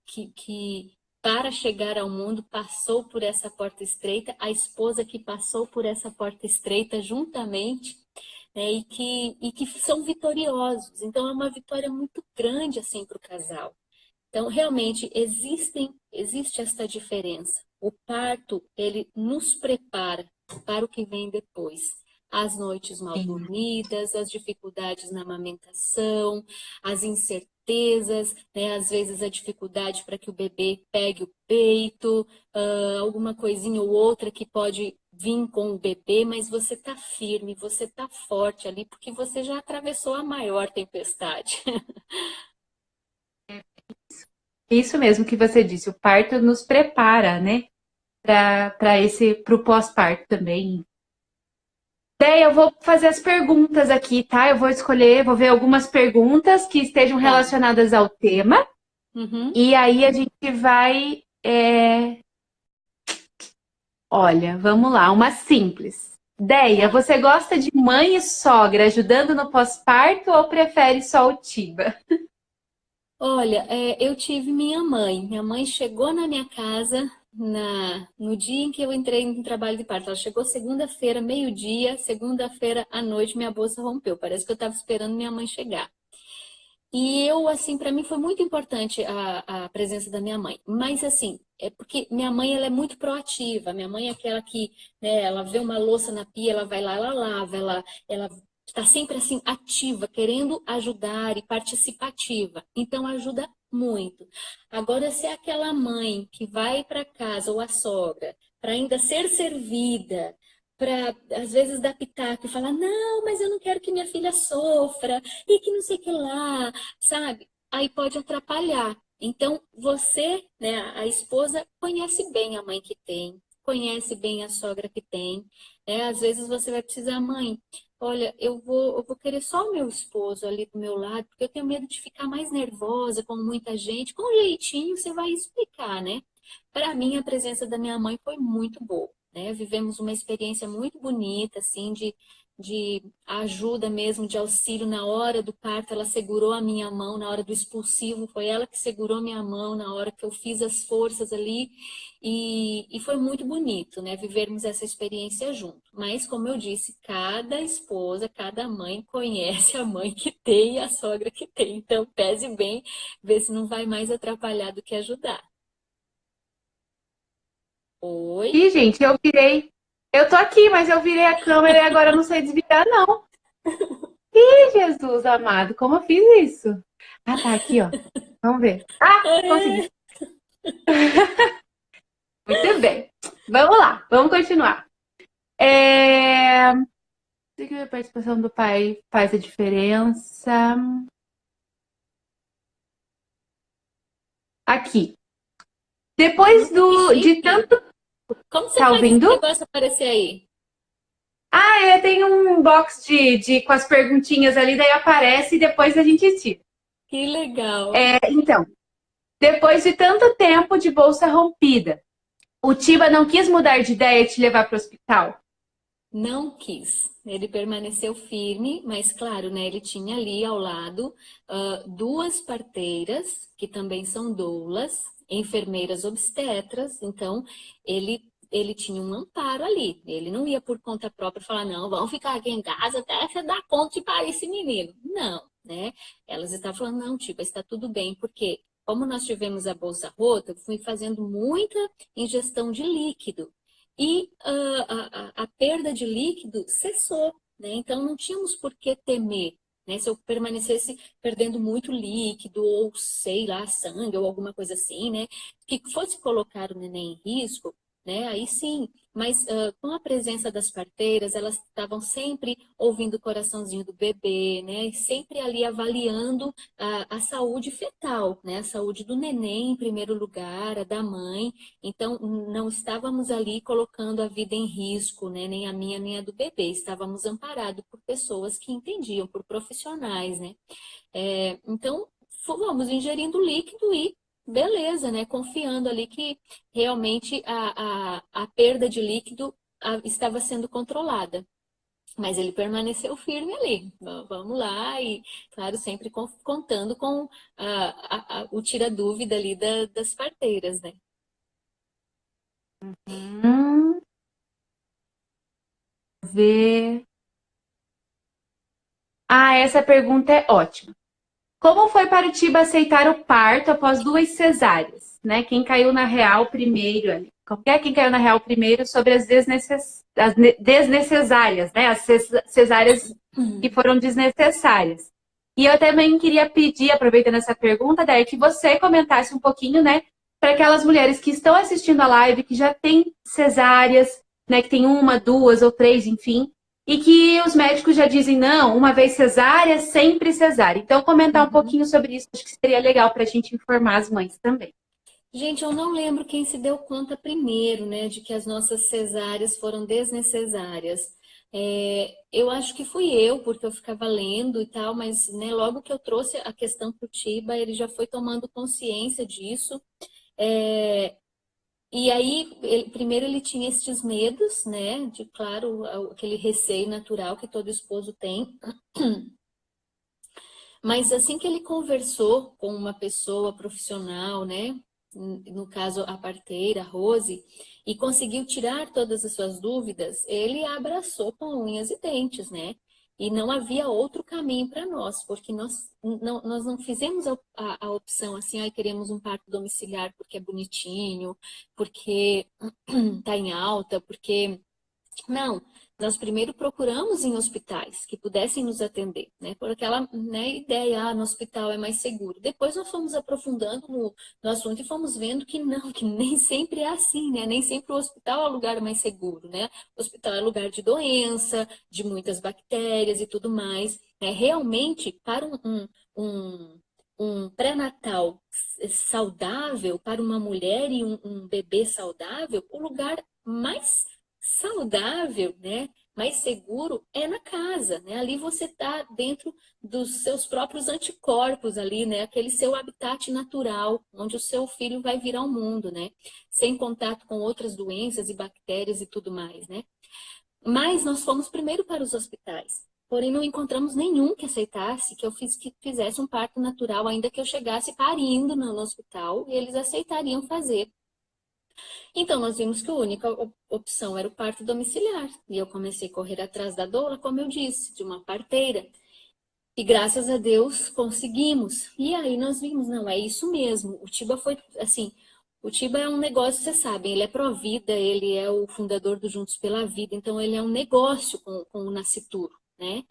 [SPEAKER 2] que para chegar ao mundo passou por essa porta estreita, a esposa que passou por essa porta estreita juntamente, né, e que são vitoriosos. Então é uma vitória muito grande assim para o casal. Então, realmente, existe essa diferença. O parto, ele nos prepara para o que vem depois. As noites mal
[SPEAKER 1] Sim.
[SPEAKER 2] dormidas, as dificuldades na amamentação, as incertezas, né? Às vezes a dificuldade para que o bebê pegue o peito, alguma coisinha ou outra que pode vir com o bebê, mas você está firme, você está forte ali, porque você já atravessou a maior tempestade.
[SPEAKER 1] Isso mesmo que você disse, o parto nos prepara, né? para o pós-parto também. Daí eu vou fazer as perguntas aqui, tá? Eu vou escolher, vou ver algumas perguntas que estejam relacionadas ao tema. E aí a gente vai... Olha, vamos lá, uma simples. Deia, você gosta de mãe e sogra ajudando no pós-parto ou prefere só o Tiba?
[SPEAKER 2] Olha, eu tive minha mãe. Minha mãe chegou na minha casa no dia em que eu entrei no trabalho de parto. Ela chegou segunda-feira, meio-dia, segunda-feira à noite, minha bolsa rompeu. Parece que eu estava esperando minha mãe chegar. E eu, assim, para mim foi muito importante a presença da minha mãe. Mas, assim, é porque minha mãe, ela é muito proativa. Minha mãe é aquela que, né, ela vê uma louça na pia, ela vai lá, ela lava, ela está sempre, assim, ativa, querendo ajudar e participativa. Então, ajuda muito. Agora, se é aquela mãe que vai para casa, ou a sogra, para ainda ser servida, para, às vezes, dar pitaco e falar, não, mas eu não quero que minha filha sofra, e que não sei o que lá, sabe? Aí pode atrapalhar. Então, você, né, a esposa, conhece bem a mãe que tem, conhece bem a sogra que tem, né? Às vezes você vai precisar, mãe, olha, eu vou querer só o meu esposo ali do meu lado, porque eu tenho medo de ficar mais nervosa com muita gente. Com um jeitinho, você vai explicar, né? Para mim, a presença da minha mãe foi muito boa, né? Vivemos uma experiência muito bonita, assim, de ajuda mesmo, de auxílio na hora do parto. Ela segurou a minha mão na hora do expulsivo, foi ela que segurou minha mão na hora que eu fiz as forças ali. E foi muito bonito, né? Vivermos essa experiência junto. Mas, como eu disse, cada esposa, cada mãe conhece a mãe que tem e a sogra que tem. Então, pese bem, vê se não vai mais atrapalhar do que ajudar. Oi?
[SPEAKER 1] Ih, gente, eu virei... Eu tô aqui, mas eu virei a câmera e agora eu não sei desvirar, não. Ih, Jesus amado, como eu fiz isso? Ah, tá aqui, ó. Vamos ver. Ah, consegui. Muito bem. Vamos lá, vamos continuar. A participação do pai faz a diferença. Aqui. Depois de tanto...
[SPEAKER 2] Como você
[SPEAKER 1] Tá
[SPEAKER 2] faz esse
[SPEAKER 1] ouvindo?
[SPEAKER 2] negócio aparecer aí?
[SPEAKER 1] Tem um box com as perguntinhas ali, daí aparece e depois a gente tira.
[SPEAKER 2] Que legal.
[SPEAKER 1] Então, depois de tanto tempo de bolsa rompida, o Tiba não quis mudar de ideia e te levar para o hospital?
[SPEAKER 2] Não quis. Ele permaneceu firme, mas claro, né? Ele tinha ali ao lado duas parteiras, que também são doulas, enfermeiras obstetras, então ele tinha um amparo ali. Ele não ia por conta própria falar, não, vamos ficar aqui em casa até você dar conta de parir esse menino. Não, né? Elas estavam falando, não, Tiba, está tudo bem, porque como nós tivemos a bolsa rota, eu fui fazendo muita ingestão de líquido. E a perda de líquido cessou, né? Então não tínhamos por que temer, né? Se eu permanecesse perdendo muito líquido, ou sei lá, sangue, ou alguma coisa assim, né? Que fosse colocar o neném em risco, né? Aí sim, mas com a presença das parteiras, elas estavam sempre ouvindo o coraçãozinho do bebê, né? Sempre ali avaliando a saúde fetal, né? A saúde do neném em primeiro lugar, a da mãe. Então, não estávamos ali colocando a vida em risco, né? Nem a minha, nem a do bebê. Estávamos amparados por pessoas que entendiam, por profissionais, né? Então, vamos ingerindo líquido e beleza, né? Confiando ali que realmente a perda de líquido estava sendo controlada. Mas ele permaneceu firme ali. Vamos lá, e claro, sempre contando com o tira-dúvida ali das parteiras, né?
[SPEAKER 1] Ver. Essa pergunta é ótima. Como foi para o Tiba aceitar o parto após 2 cesáreas? Né? Quem caiu na real primeiro ali? Quem caiu na real primeiro sobre as desnecessárias, né? As cesáreas que foram desnecessárias. E eu também queria pedir, aproveitando essa pergunta, Day, que você comentasse um pouquinho, né? Para aquelas mulheres que estão assistindo a live, que já têm cesáreas, né? Que tem 1, 2 ou 3, enfim. E que os médicos já dizem, não, uma vez cesárea, sempre cesárea. Então, comentar um pouquinho sobre isso, acho que seria legal para a gente informar as mães também.
[SPEAKER 2] Gente, eu não lembro quem se deu conta primeiro, né, de que as nossas cesáreas foram desnecessárias. Eu acho que fui eu, porque eu ficava lendo e tal, mas né, logo que eu trouxe a questão para o Tiba, ele já foi tomando consciência disso. É, e aí, primeiro ele tinha esses medos, né, de, claro, aquele receio natural que todo esposo tem. Mas assim que ele conversou com uma pessoa profissional, né? No caso, a parteira, a Rose, e conseguiu tirar todas as suas dúvidas, ele a abraçou com unhas e dentes, né? E não havia outro caminho para nós, porque nós não fizemos a opção assim, ai, queremos um parto domiciliar porque é bonitinho, porque tá em alta, porque não, nós primeiro procuramos em hospitais que pudessem nos atender, né? Por aquela, né, ideia, no hospital é mais seguro. Depois nós fomos aprofundando no assunto e fomos vendo que não, que nem sempre é assim, né? Nem sempre o hospital é o lugar mais seguro, né? O hospital é lugar de doença, de muitas bactérias e tudo mais. Realmente, para um, um pré-natal saudável, para uma mulher e um bebê saudável, o lugar mais saudável, né, mais seguro é na casa, né? Ali você está dentro dos seus próprios anticorpos ali, né? Aquele seu habitat natural, onde o seu filho vai vir ao mundo, né? Sem contato com outras doenças e bactérias e tudo mais, né? Mas nós fomos primeiro para os hospitais. Porém, não encontramos nenhum que aceitasse que fizesse um parto natural, ainda que eu chegasse parindo no hospital, e eles aceitariam fazer. Então, nós vimos que a única opção era o parto domiciliar. E eu comecei a correr atrás da doula, como eu disse, de uma parteira. E graças a Deus conseguimos. E aí nós vimos, não, é isso mesmo. O Tiba foi, assim, o Tiba é um negócio, vocês sabem, ele é pró-vida, ele é o fundador do Juntos pela Vida, então ele é um negócio com o nascituro, né?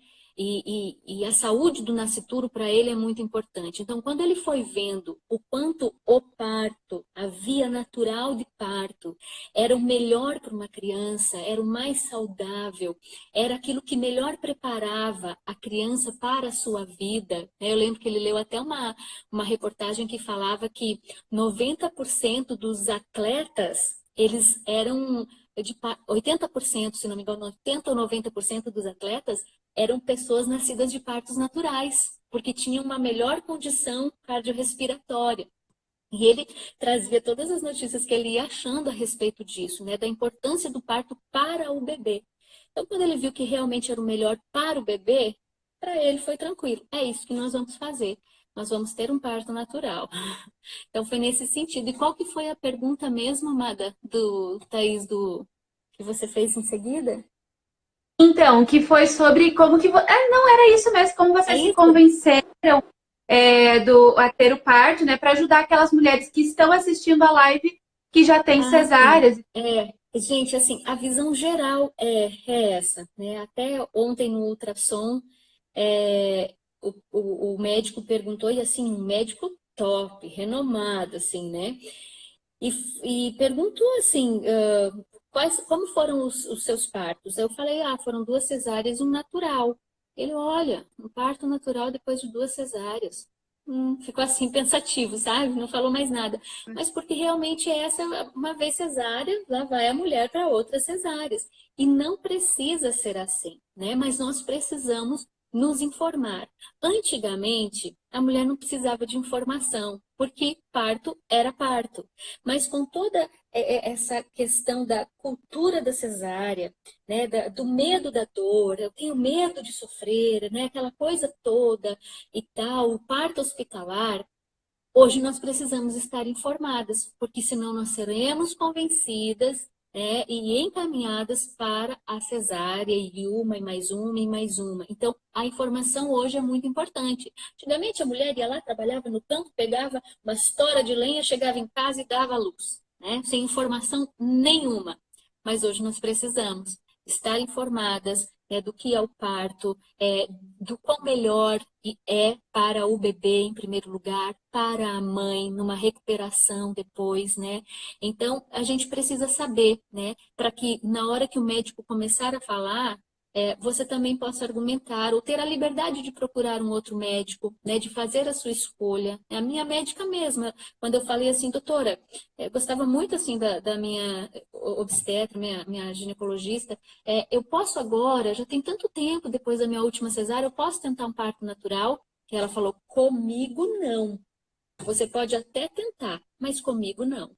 [SPEAKER 2] E a saúde do nascituro para ele é muito importante. Então, quando ele foi vendo o quanto o parto, a via natural de parto, era o melhor para uma criança, era o mais saudável, era aquilo que melhor preparava a criança para a sua vida. Eu lembro que ele leu até uma reportagem que falava que 90% dos atletas, eles eram de 80%, se não me engano, 80 ou 90% dos atletas eram pessoas nascidas de partos naturais, porque tinham uma melhor condição cardiorrespiratória. E ele trazia todas as notícias que ele ia achando a respeito disso, né, da importância do parto para o bebê. Então, quando ele viu que realmente era o melhor para o bebê, para ele foi tranquilo. É isso que nós vamos fazer. Nós vamos ter um parto natural. Então, foi nesse sentido. E qual que foi a pergunta mesmo, Amada, do Thaís, que você fez em seguida?
[SPEAKER 1] Então, que foi sobre como que... não, era isso mesmo, como
[SPEAKER 2] É
[SPEAKER 1] vocês se
[SPEAKER 2] isso?
[SPEAKER 1] convenceram a ter o parto, né? Para ajudar aquelas mulheres que estão assistindo a live que já têm
[SPEAKER 2] Ah, sim.
[SPEAKER 1] cesáreas.
[SPEAKER 2] Gente, assim, a visão geral é essa, né? Até ontem no ultrassom, o médico perguntou, e assim, um médico top, renomado, assim, né? E perguntou assim, como foram os seus partos? Eu falei, foram 2 cesáreas e um natural. Ele, olha, um parto natural depois de 2 cesáreas. Ficou assim pensativo, sabe? Não falou mais nada. Mas porque realmente essa, uma vez cesárea, lá vai a mulher para outras cesáreas. E não precisa ser assim, né? Mas nós precisamos nos informar. Antigamente, a mulher não precisava de informação, porque parto era parto. Mas com toda essa questão da cultura da cesárea, né, do medo da dor, eu tenho medo de sofrer, né, aquela coisa toda e tal, o parto hospitalar, hoje nós precisamos estar informadas, porque senão nós seremos convencidas, né, e encaminhadas para a cesárea, e uma, e mais uma, e mais uma. Então, a informação hoje é muito importante. Antigamente, a mulher ia lá, trabalhava no campo, pegava uma estora de lenha, chegava em casa e dava à luz, né, sem informação nenhuma. Mas hoje nós precisamos estar informadas, do que é o parto, do quão melhor é para o bebê, em primeiro lugar, para a mãe, numa recuperação depois, né? Então, a gente precisa saber, né? Para que na hora que o médico começar a falar, você também possa argumentar ou ter a liberdade de procurar um outro médico, né, de fazer a sua escolha. A minha médica mesma, quando eu falei assim, doutora, gostava muito assim da minha obstetra, minha ginecologista, eu posso agora, já tem tanto tempo depois da minha última cesárea, eu posso tentar um parto natural? E ela falou, comigo não. Você pode até tentar, mas comigo não.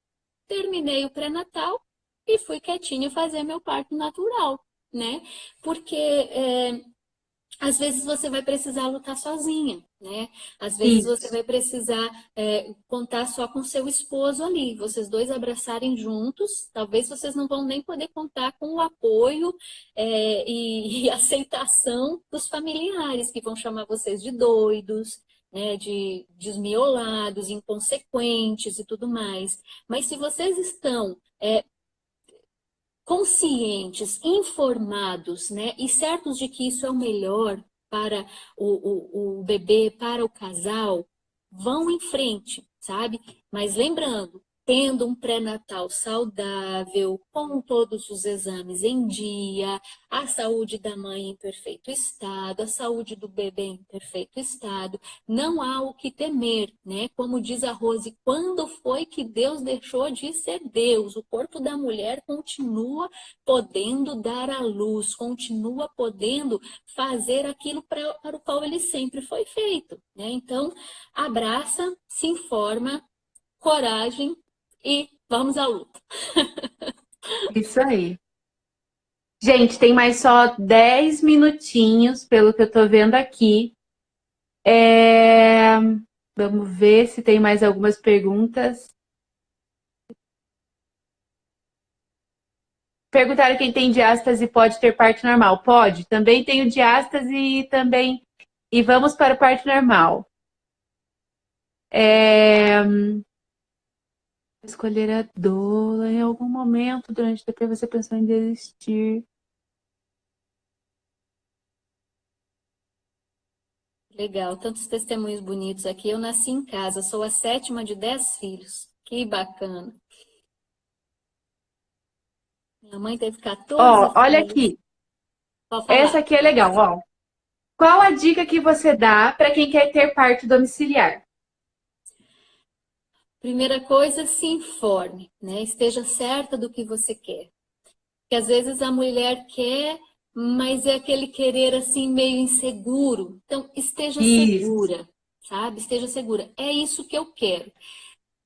[SPEAKER 2] Terminei o pré-natal e fui quietinha fazer meu parto natural, né? Porque às vezes você vai precisar lutar sozinha, né? Às vezes você
[SPEAKER 1] Isso.
[SPEAKER 2] vai precisar contar só com seu esposo ali, vocês dois abraçarem juntos. Talvez vocês não vão nem poder contar com o apoio e aceitação dos familiares, que vão chamar vocês de doidos, né? De desmiolados, inconsequentes e tudo mais. Mas se vocês estão conscientes, informados, né, e certos de que isso é o melhor para o bebê, para o casal, vão em frente, sabe? Mas lembrando, tendo um pré-natal saudável, com todos os exames em dia, a saúde da mãe em perfeito estado, a saúde do bebê em perfeito estado, não há o que temer, né? Como diz a Rose, quando foi que Deus deixou de ser Deus? O corpo da mulher continua podendo dar à luz, continua podendo fazer aquilo para o qual ele sempre foi feito, né? Então, abraça, se informa, coragem e vamos à luta.
[SPEAKER 1] Isso aí. Gente, tem mais só 10 minutinhos, pelo que eu tô vendo aqui. Vamos ver se tem mais algumas perguntas. Perguntaram quem tem diástase pode ter parto normal. Pode. Também tenho diástase e também. E vamos para o parto normal. Escolher a doula em algum momento durante o TP você pensou em desistir.
[SPEAKER 2] Legal, tantos testemunhos bonitos aqui. Eu nasci em casa, sou a sétima de 10 filhos. Que bacana. Minha mãe teve 14
[SPEAKER 1] Ó, olha
[SPEAKER 2] filhos.
[SPEAKER 1] aqui.
[SPEAKER 2] Pode
[SPEAKER 1] Essa
[SPEAKER 2] falar.
[SPEAKER 1] aqui é legal, ó. Qual a dica que você dá para quem quer ter parto domiciliar?
[SPEAKER 2] Primeira coisa, se informe, né? Esteja certa do que você quer. Porque às vezes a mulher quer, mas é aquele querer assim meio inseguro. Então, esteja
[SPEAKER 1] Isso.
[SPEAKER 2] segura, sabe? Esteja segura. É isso que eu quero.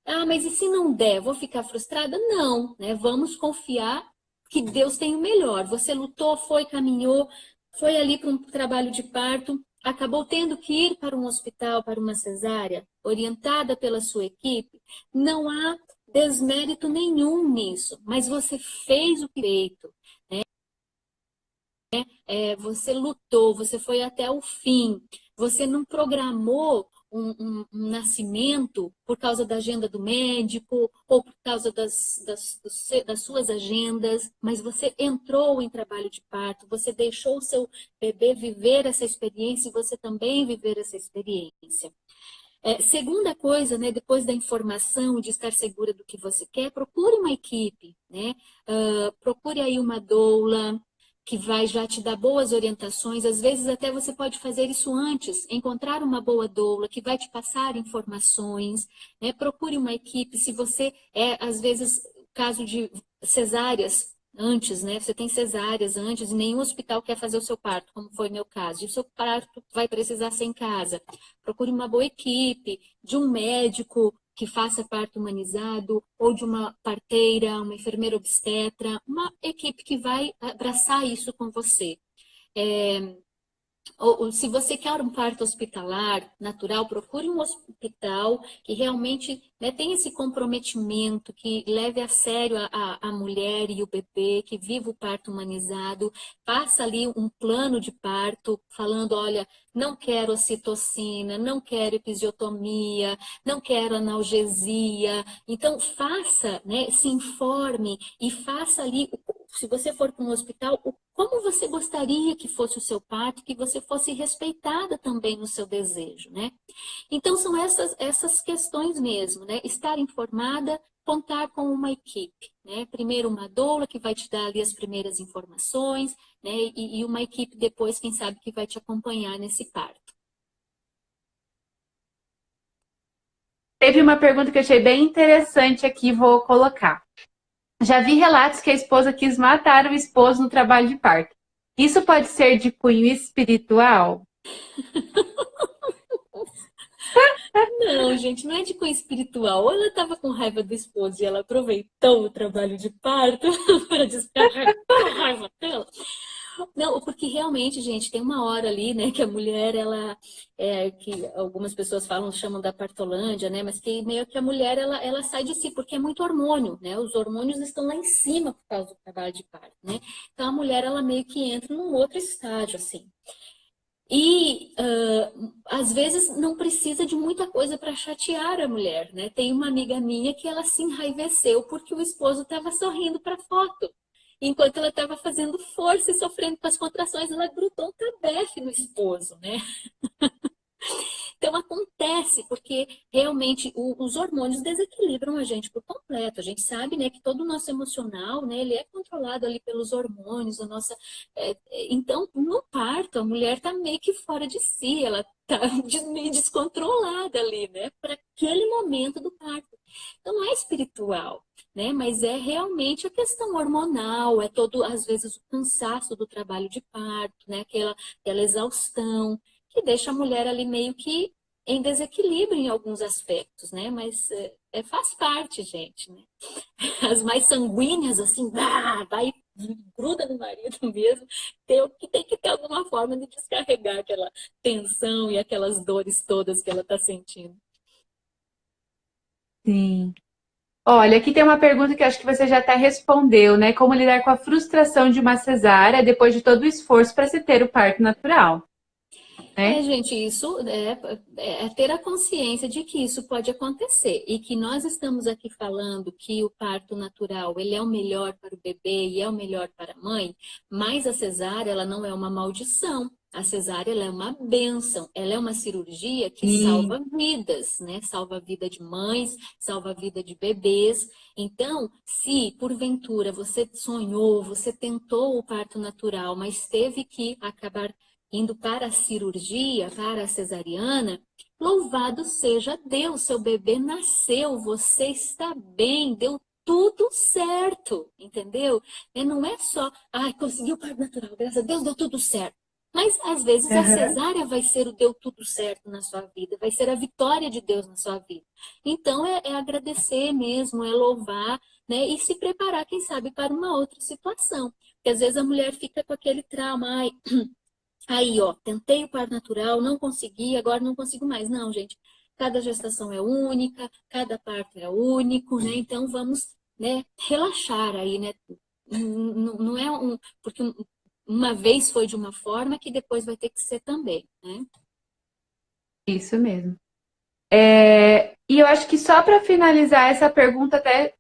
[SPEAKER 2] Ah, mas e se não der, vou ficar frustrada? Não, né? Vamos confiar que Deus tem o melhor. Você lutou, foi, caminhou, foi ali para um trabalho de parto, acabou tendo que ir para um hospital, para uma cesárea, orientada pela sua equipe. Não há desmérito nenhum nisso, mas você fez o direito. Você lutou, você foi até o fim, você não programou um nascimento por causa da agenda do médico ou por causa das suas agendas, mas você entrou em trabalho de parto, você deixou o seu bebê viver essa experiência e você também viver essa experiência. Segunda coisa, né, depois da informação, de estar segura do que você quer, procure uma equipe, né? Procure aí uma doula, que vai já te dar boas orientações. Às vezes até você pode fazer isso antes, encontrar uma boa doula que vai te passar informações, né? Procure uma equipe. Se você às vezes, caso de cesáreas antes, né? Você tem cesáreas antes e nenhum hospital quer fazer o seu parto, como foi meu caso. E o seu parto vai precisar ser em casa. Procure uma boa equipe, de um médico que faça parto humanizado, ou de uma parteira, uma enfermeira obstetra, uma equipe que vai abraçar isso com você. Ou se você quer um parto hospitalar natural, procure um hospital que realmente, né, tenha esse comprometimento, que leve a sério a mulher e o bebê, que viva o parto humanizado, faça ali um plano de parto, falando, olha, não quero ocitocina, não quero episiotomia, não quero analgesia. Então, faça, né, se informe e faça ali, se você for para um hospital, como você gostaria que fosse o seu parto, que você fosse respeitada também no seu desejo, né? Então, são essas questões mesmo, né? Estar informada, contar com uma equipe, né? Primeiro uma doula que vai te dar ali as primeiras informações, né? E uma equipe depois, quem sabe, que vai te acompanhar nesse parto.
[SPEAKER 1] Teve uma pergunta que eu achei bem interessante aqui, vou colocar. Já vi relatos que a esposa quis matar o esposo no trabalho de parto. Isso pode ser de cunho espiritual?
[SPEAKER 2] Não, gente, não é de cunho espiritual. Ou ela estava com raiva do esposo e ela aproveitou o trabalho de parto para descarregar a raiva dela. Não, porque realmente, gente, tem uma hora ali, né, que a mulher, ela, que algumas pessoas falam, chamam da partolândia, né, mas que meio que a mulher, ela sai de si, porque é muito hormônio, né, os hormônios estão lá em cima por causa do trabalho de parto, né, então a mulher, ela meio que entra num outro estágio, assim. E às vezes não precisa de muita coisa para chatear a mulher, né? Tem uma amiga minha que ela se enraiveceu porque o esposo estava sorrindo para a foto. Enquanto ela estava fazendo força e sofrendo com as contrações, ela grudou um tabefe no esposo, né? Então acontece, porque realmente os hormônios desequilibram a gente por completo. A gente sabe, né, que todo o nosso emocional, né, ele é controlado ali pelos hormônios, a nossa. Então, no parto, a mulher tá meio que fora de si, ela tá meio descontrolada ali, né, para aquele momento do parto. Então não é espiritual, né, mas é realmente a questão hormonal, é todo, às vezes, o cansaço do trabalho de parto, né, aquela exaustão que deixa a mulher ali meio que em desequilíbrio em alguns aspectos, né? Mas faz parte, gente, né? As mais sanguíneas, assim, vai gruda no marido mesmo, tem que ter alguma forma de descarregar aquela tensão e aquelas dores todas que ela está sentindo.
[SPEAKER 1] Sim. Olha, aqui tem uma pergunta que acho que você já até respondeu, né? Como lidar com a frustração de uma cesárea depois de todo o esforço para se ter o parto natural, né?
[SPEAKER 2] Gente, isso é ter a consciência de que isso pode acontecer e que nós estamos aqui falando que o parto natural ele é o melhor para o bebê e é o melhor para a mãe, mas a cesárea ela não é uma maldição. A cesárea ela é uma bênção, ela é uma cirurgia que
[SPEAKER 1] Sim.
[SPEAKER 2] salva vidas, né? Salva a vida de mães, salva a vida de bebês. Então, se porventura você sonhou, você tentou o parto natural, mas teve que acabar indo para a cirurgia, para a cesariana, louvado seja Deus, seu bebê nasceu, você está bem, deu tudo certo, entendeu? Não é só, consegui o parto natural, graças a Deus deu tudo certo. Mas às vezes a
[SPEAKER 1] Uhum.
[SPEAKER 2] cesárea vai ser o deu tudo certo na sua vida, vai ser a vitória de Deus na sua vida. Então é agradecer mesmo, é louvar, né? E se preparar, quem sabe, para uma outra situação. Porque às vezes a mulher fica com aquele trauma, aí, ó, tentei o parto natural, não consegui, agora não consigo mais. Não, gente, cada gestação é única, cada parto é único, né? Então vamos, né, relaxar aí, né? Não é porque uma vez foi de uma forma que depois vai ter que ser também, né?
[SPEAKER 1] Isso mesmo. E eu acho que só para finalizar essa pergunta, até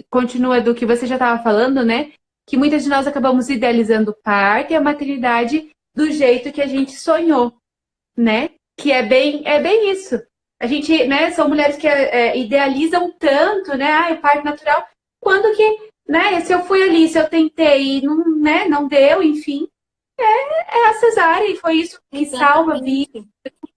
[SPEAKER 1] continua do que você já estava falando, né? Que muitas de nós acabamos idealizando o parto e a maternidade do jeito que a gente sonhou, né? Que é bem isso. A gente, né? São mulheres que idealizam tanto, né? O parto natural, quando que, né? Se eu fui ali, se eu tentei e não, né? Não deu, enfim, é a cesárea e foi isso que salva a vida.
[SPEAKER 2] Exatamente.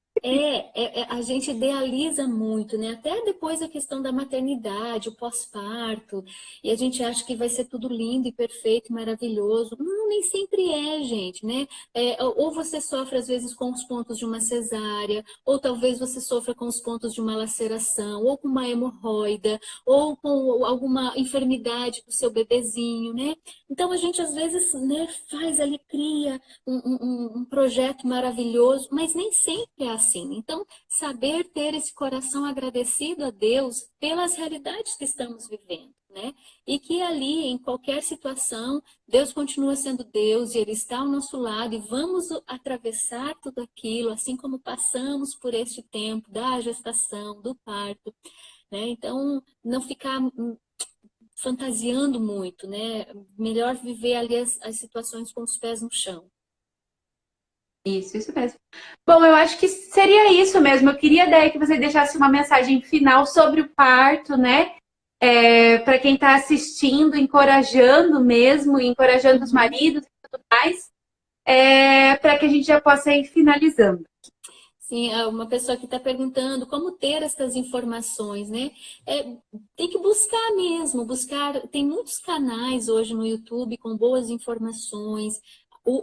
[SPEAKER 2] A gente idealiza muito, né? Até depois a questão da maternidade, o pós-parto, e a gente acha que vai ser tudo lindo e perfeito, e maravilhoso. Não, nem sempre é, gente, né? Ou você sofre às vezes com os pontos de uma cesárea, ou talvez você sofra com os pontos de uma laceração, ou com uma hemorroida, ou com alguma enfermidade do seu bebezinho, né? Então a gente às vezes, né, faz ali, cria um projeto maravilhoso, mas nem sempre é assim. Então, saber ter esse coração agradecido a Deus pelas realidades que estamos vivendo, né? E que ali, em qualquer situação, Deus continua sendo Deus e Ele está ao nosso lado e vamos atravessar tudo aquilo, assim como passamos por este tempo da gestação, do parto, né? Então, não ficar fantasiando muito, né? Melhor viver ali as situações com os pés no chão.
[SPEAKER 1] Isso mesmo. Bom, eu acho que seria isso mesmo. Eu queria daí que você deixasse uma mensagem final sobre o parto, né? Para quem está assistindo, encorajando mesmo, encorajando os maridos e tudo mais. para que a gente já possa ir finalizando.
[SPEAKER 2] Sim, uma pessoa que está perguntando como ter essas informações, né? Tem que buscar mesmo, buscar. Tem muitos canais hoje no YouTube com boas informações.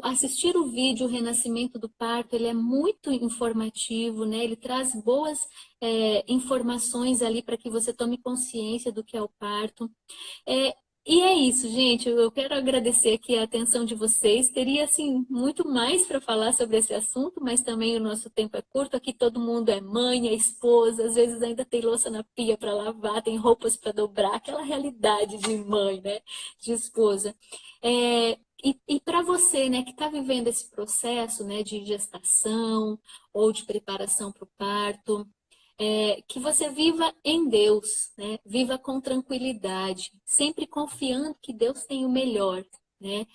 [SPEAKER 2] Assistir o vídeo O Renascimento do Parto, ele é muito informativo, né? Ele traz boas informações ali para que você tome consciência do que é o parto. É, e é isso, gente. Eu quero agradecer aqui a atenção de vocês. Teria, assim, muito mais para falar sobre esse assunto, mas também o nosso tempo é curto. Aqui todo mundo é mãe, é esposa, às vezes ainda tem louça na pia para lavar, tem roupas para dobrar, aquela realidade de mãe, né? De esposa. E para você, né, que está vivendo esse processo, né, de gestação ou de preparação para o parto, que você viva em Deus, né? Viva com tranquilidade, sempre confiando que Deus tem o melhor, né?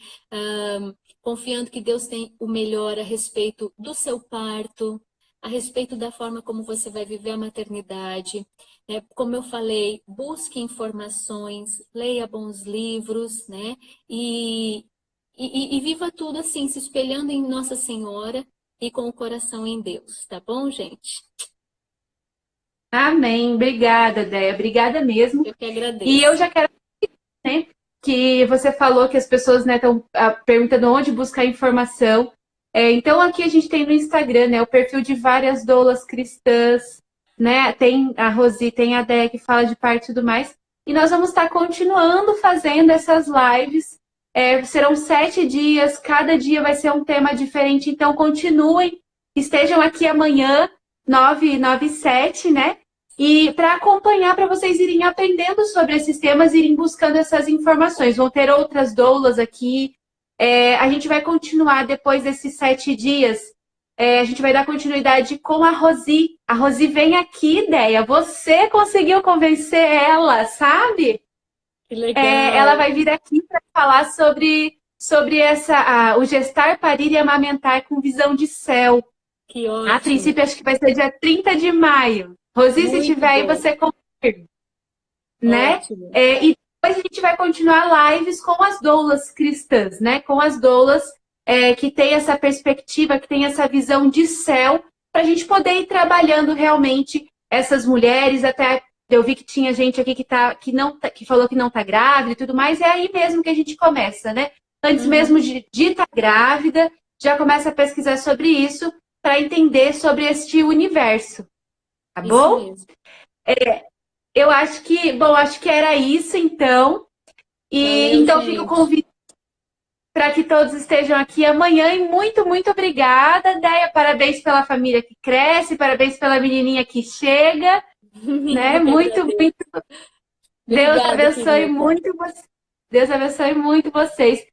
[SPEAKER 2] Confiando que Deus tem o melhor a respeito do seu parto, a respeito da forma como você vai viver a maternidade, né? Como eu falei, busque informações, leia bons livros, né? E viva tudo assim, se espelhando em Nossa Senhora e com o coração em Deus, tá bom, gente?
[SPEAKER 1] Amém. Obrigada, Déia. Obrigada mesmo.
[SPEAKER 2] Eu que
[SPEAKER 1] E eu
[SPEAKER 2] agradeço.
[SPEAKER 1] já quero, né, que você falou que as pessoas, né, estão perguntando onde buscar informação. Então, aqui a gente tem no Instagram, né, o perfil de várias doulas cristãs, né? Tem a Rosi, tem a Déia que fala de parte e tudo mais. E nós vamos estar continuando fazendo essas lives. Serão 7 dias, cada dia vai ser um tema diferente. Então, continuem, estejam aqui amanhã, 9h, 9h, 7h, né? E para acompanhar, para vocês irem aprendendo sobre esses temas, irem buscando essas informações. Vão ter outras doulas aqui. A gente vai continuar depois desses 7 dias. A gente vai dar continuidade com a Rosi. A Rosi vem aqui, ideia. Você conseguiu convencer ela, sabe?
[SPEAKER 2] Que legal.
[SPEAKER 1] Ela vai vir aqui para falar sobre o gestar, parir e amamentar com visão de céu.
[SPEAKER 2] Que
[SPEAKER 1] A
[SPEAKER 2] ótimo.
[SPEAKER 1] princípio, acho que vai ser dia 30 de maio. Rosi, se
[SPEAKER 2] Muito
[SPEAKER 1] tiver aí,
[SPEAKER 2] bom.
[SPEAKER 1] você confirma, né?
[SPEAKER 2] Ótimo.
[SPEAKER 1] E depois a gente vai continuar lives com as doulas cristãs, né? Com as doulas que tem essa perspectiva, que tem essa visão de céu, para a gente poder ir trabalhando realmente essas mulheres. Até eu vi que tinha gente aqui que falou que não está grávida e tudo mais. É aí mesmo que a gente começa, né? Antes mesmo de estar grávida, já começa a pesquisar sobre isso para entender sobre este universo. Tá
[SPEAKER 2] Isso
[SPEAKER 1] bom?
[SPEAKER 2] mesmo.
[SPEAKER 1] Eu acho que era isso então. E
[SPEAKER 2] Valeu,
[SPEAKER 1] então fica o
[SPEAKER 2] gente.
[SPEAKER 1] convite para que todos estejam aqui amanhã. E muito, muito obrigada, Déia. Parabéns pela família que cresce, parabéns pela menininha que chega, né?
[SPEAKER 2] Eu que
[SPEAKER 1] Muito,
[SPEAKER 2] agradeço.
[SPEAKER 1] muito. Deus
[SPEAKER 2] Obrigada,
[SPEAKER 1] abençoe
[SPEAKER 2] querida.
[SPEAKER 1] muito vocês. Deus abençoe muito vocês.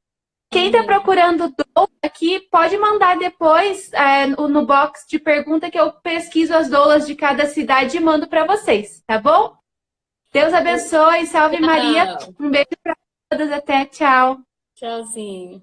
[SPEAKER 1] Quem está
[SPEAKER 2] Amém.
[SPEAKER 1] procurando doula aqui, pode mandar depois no box de pergunta que eu pesquiso as doulas de cada cidade e mando para vocês, tá bom? Deus abençoe, salve Maria.
[SPEAKER 2] Tchau.
[SPEAKER 1] Um beijo para todas, até tchau.
[SPEAKER 2] Tchauzinho.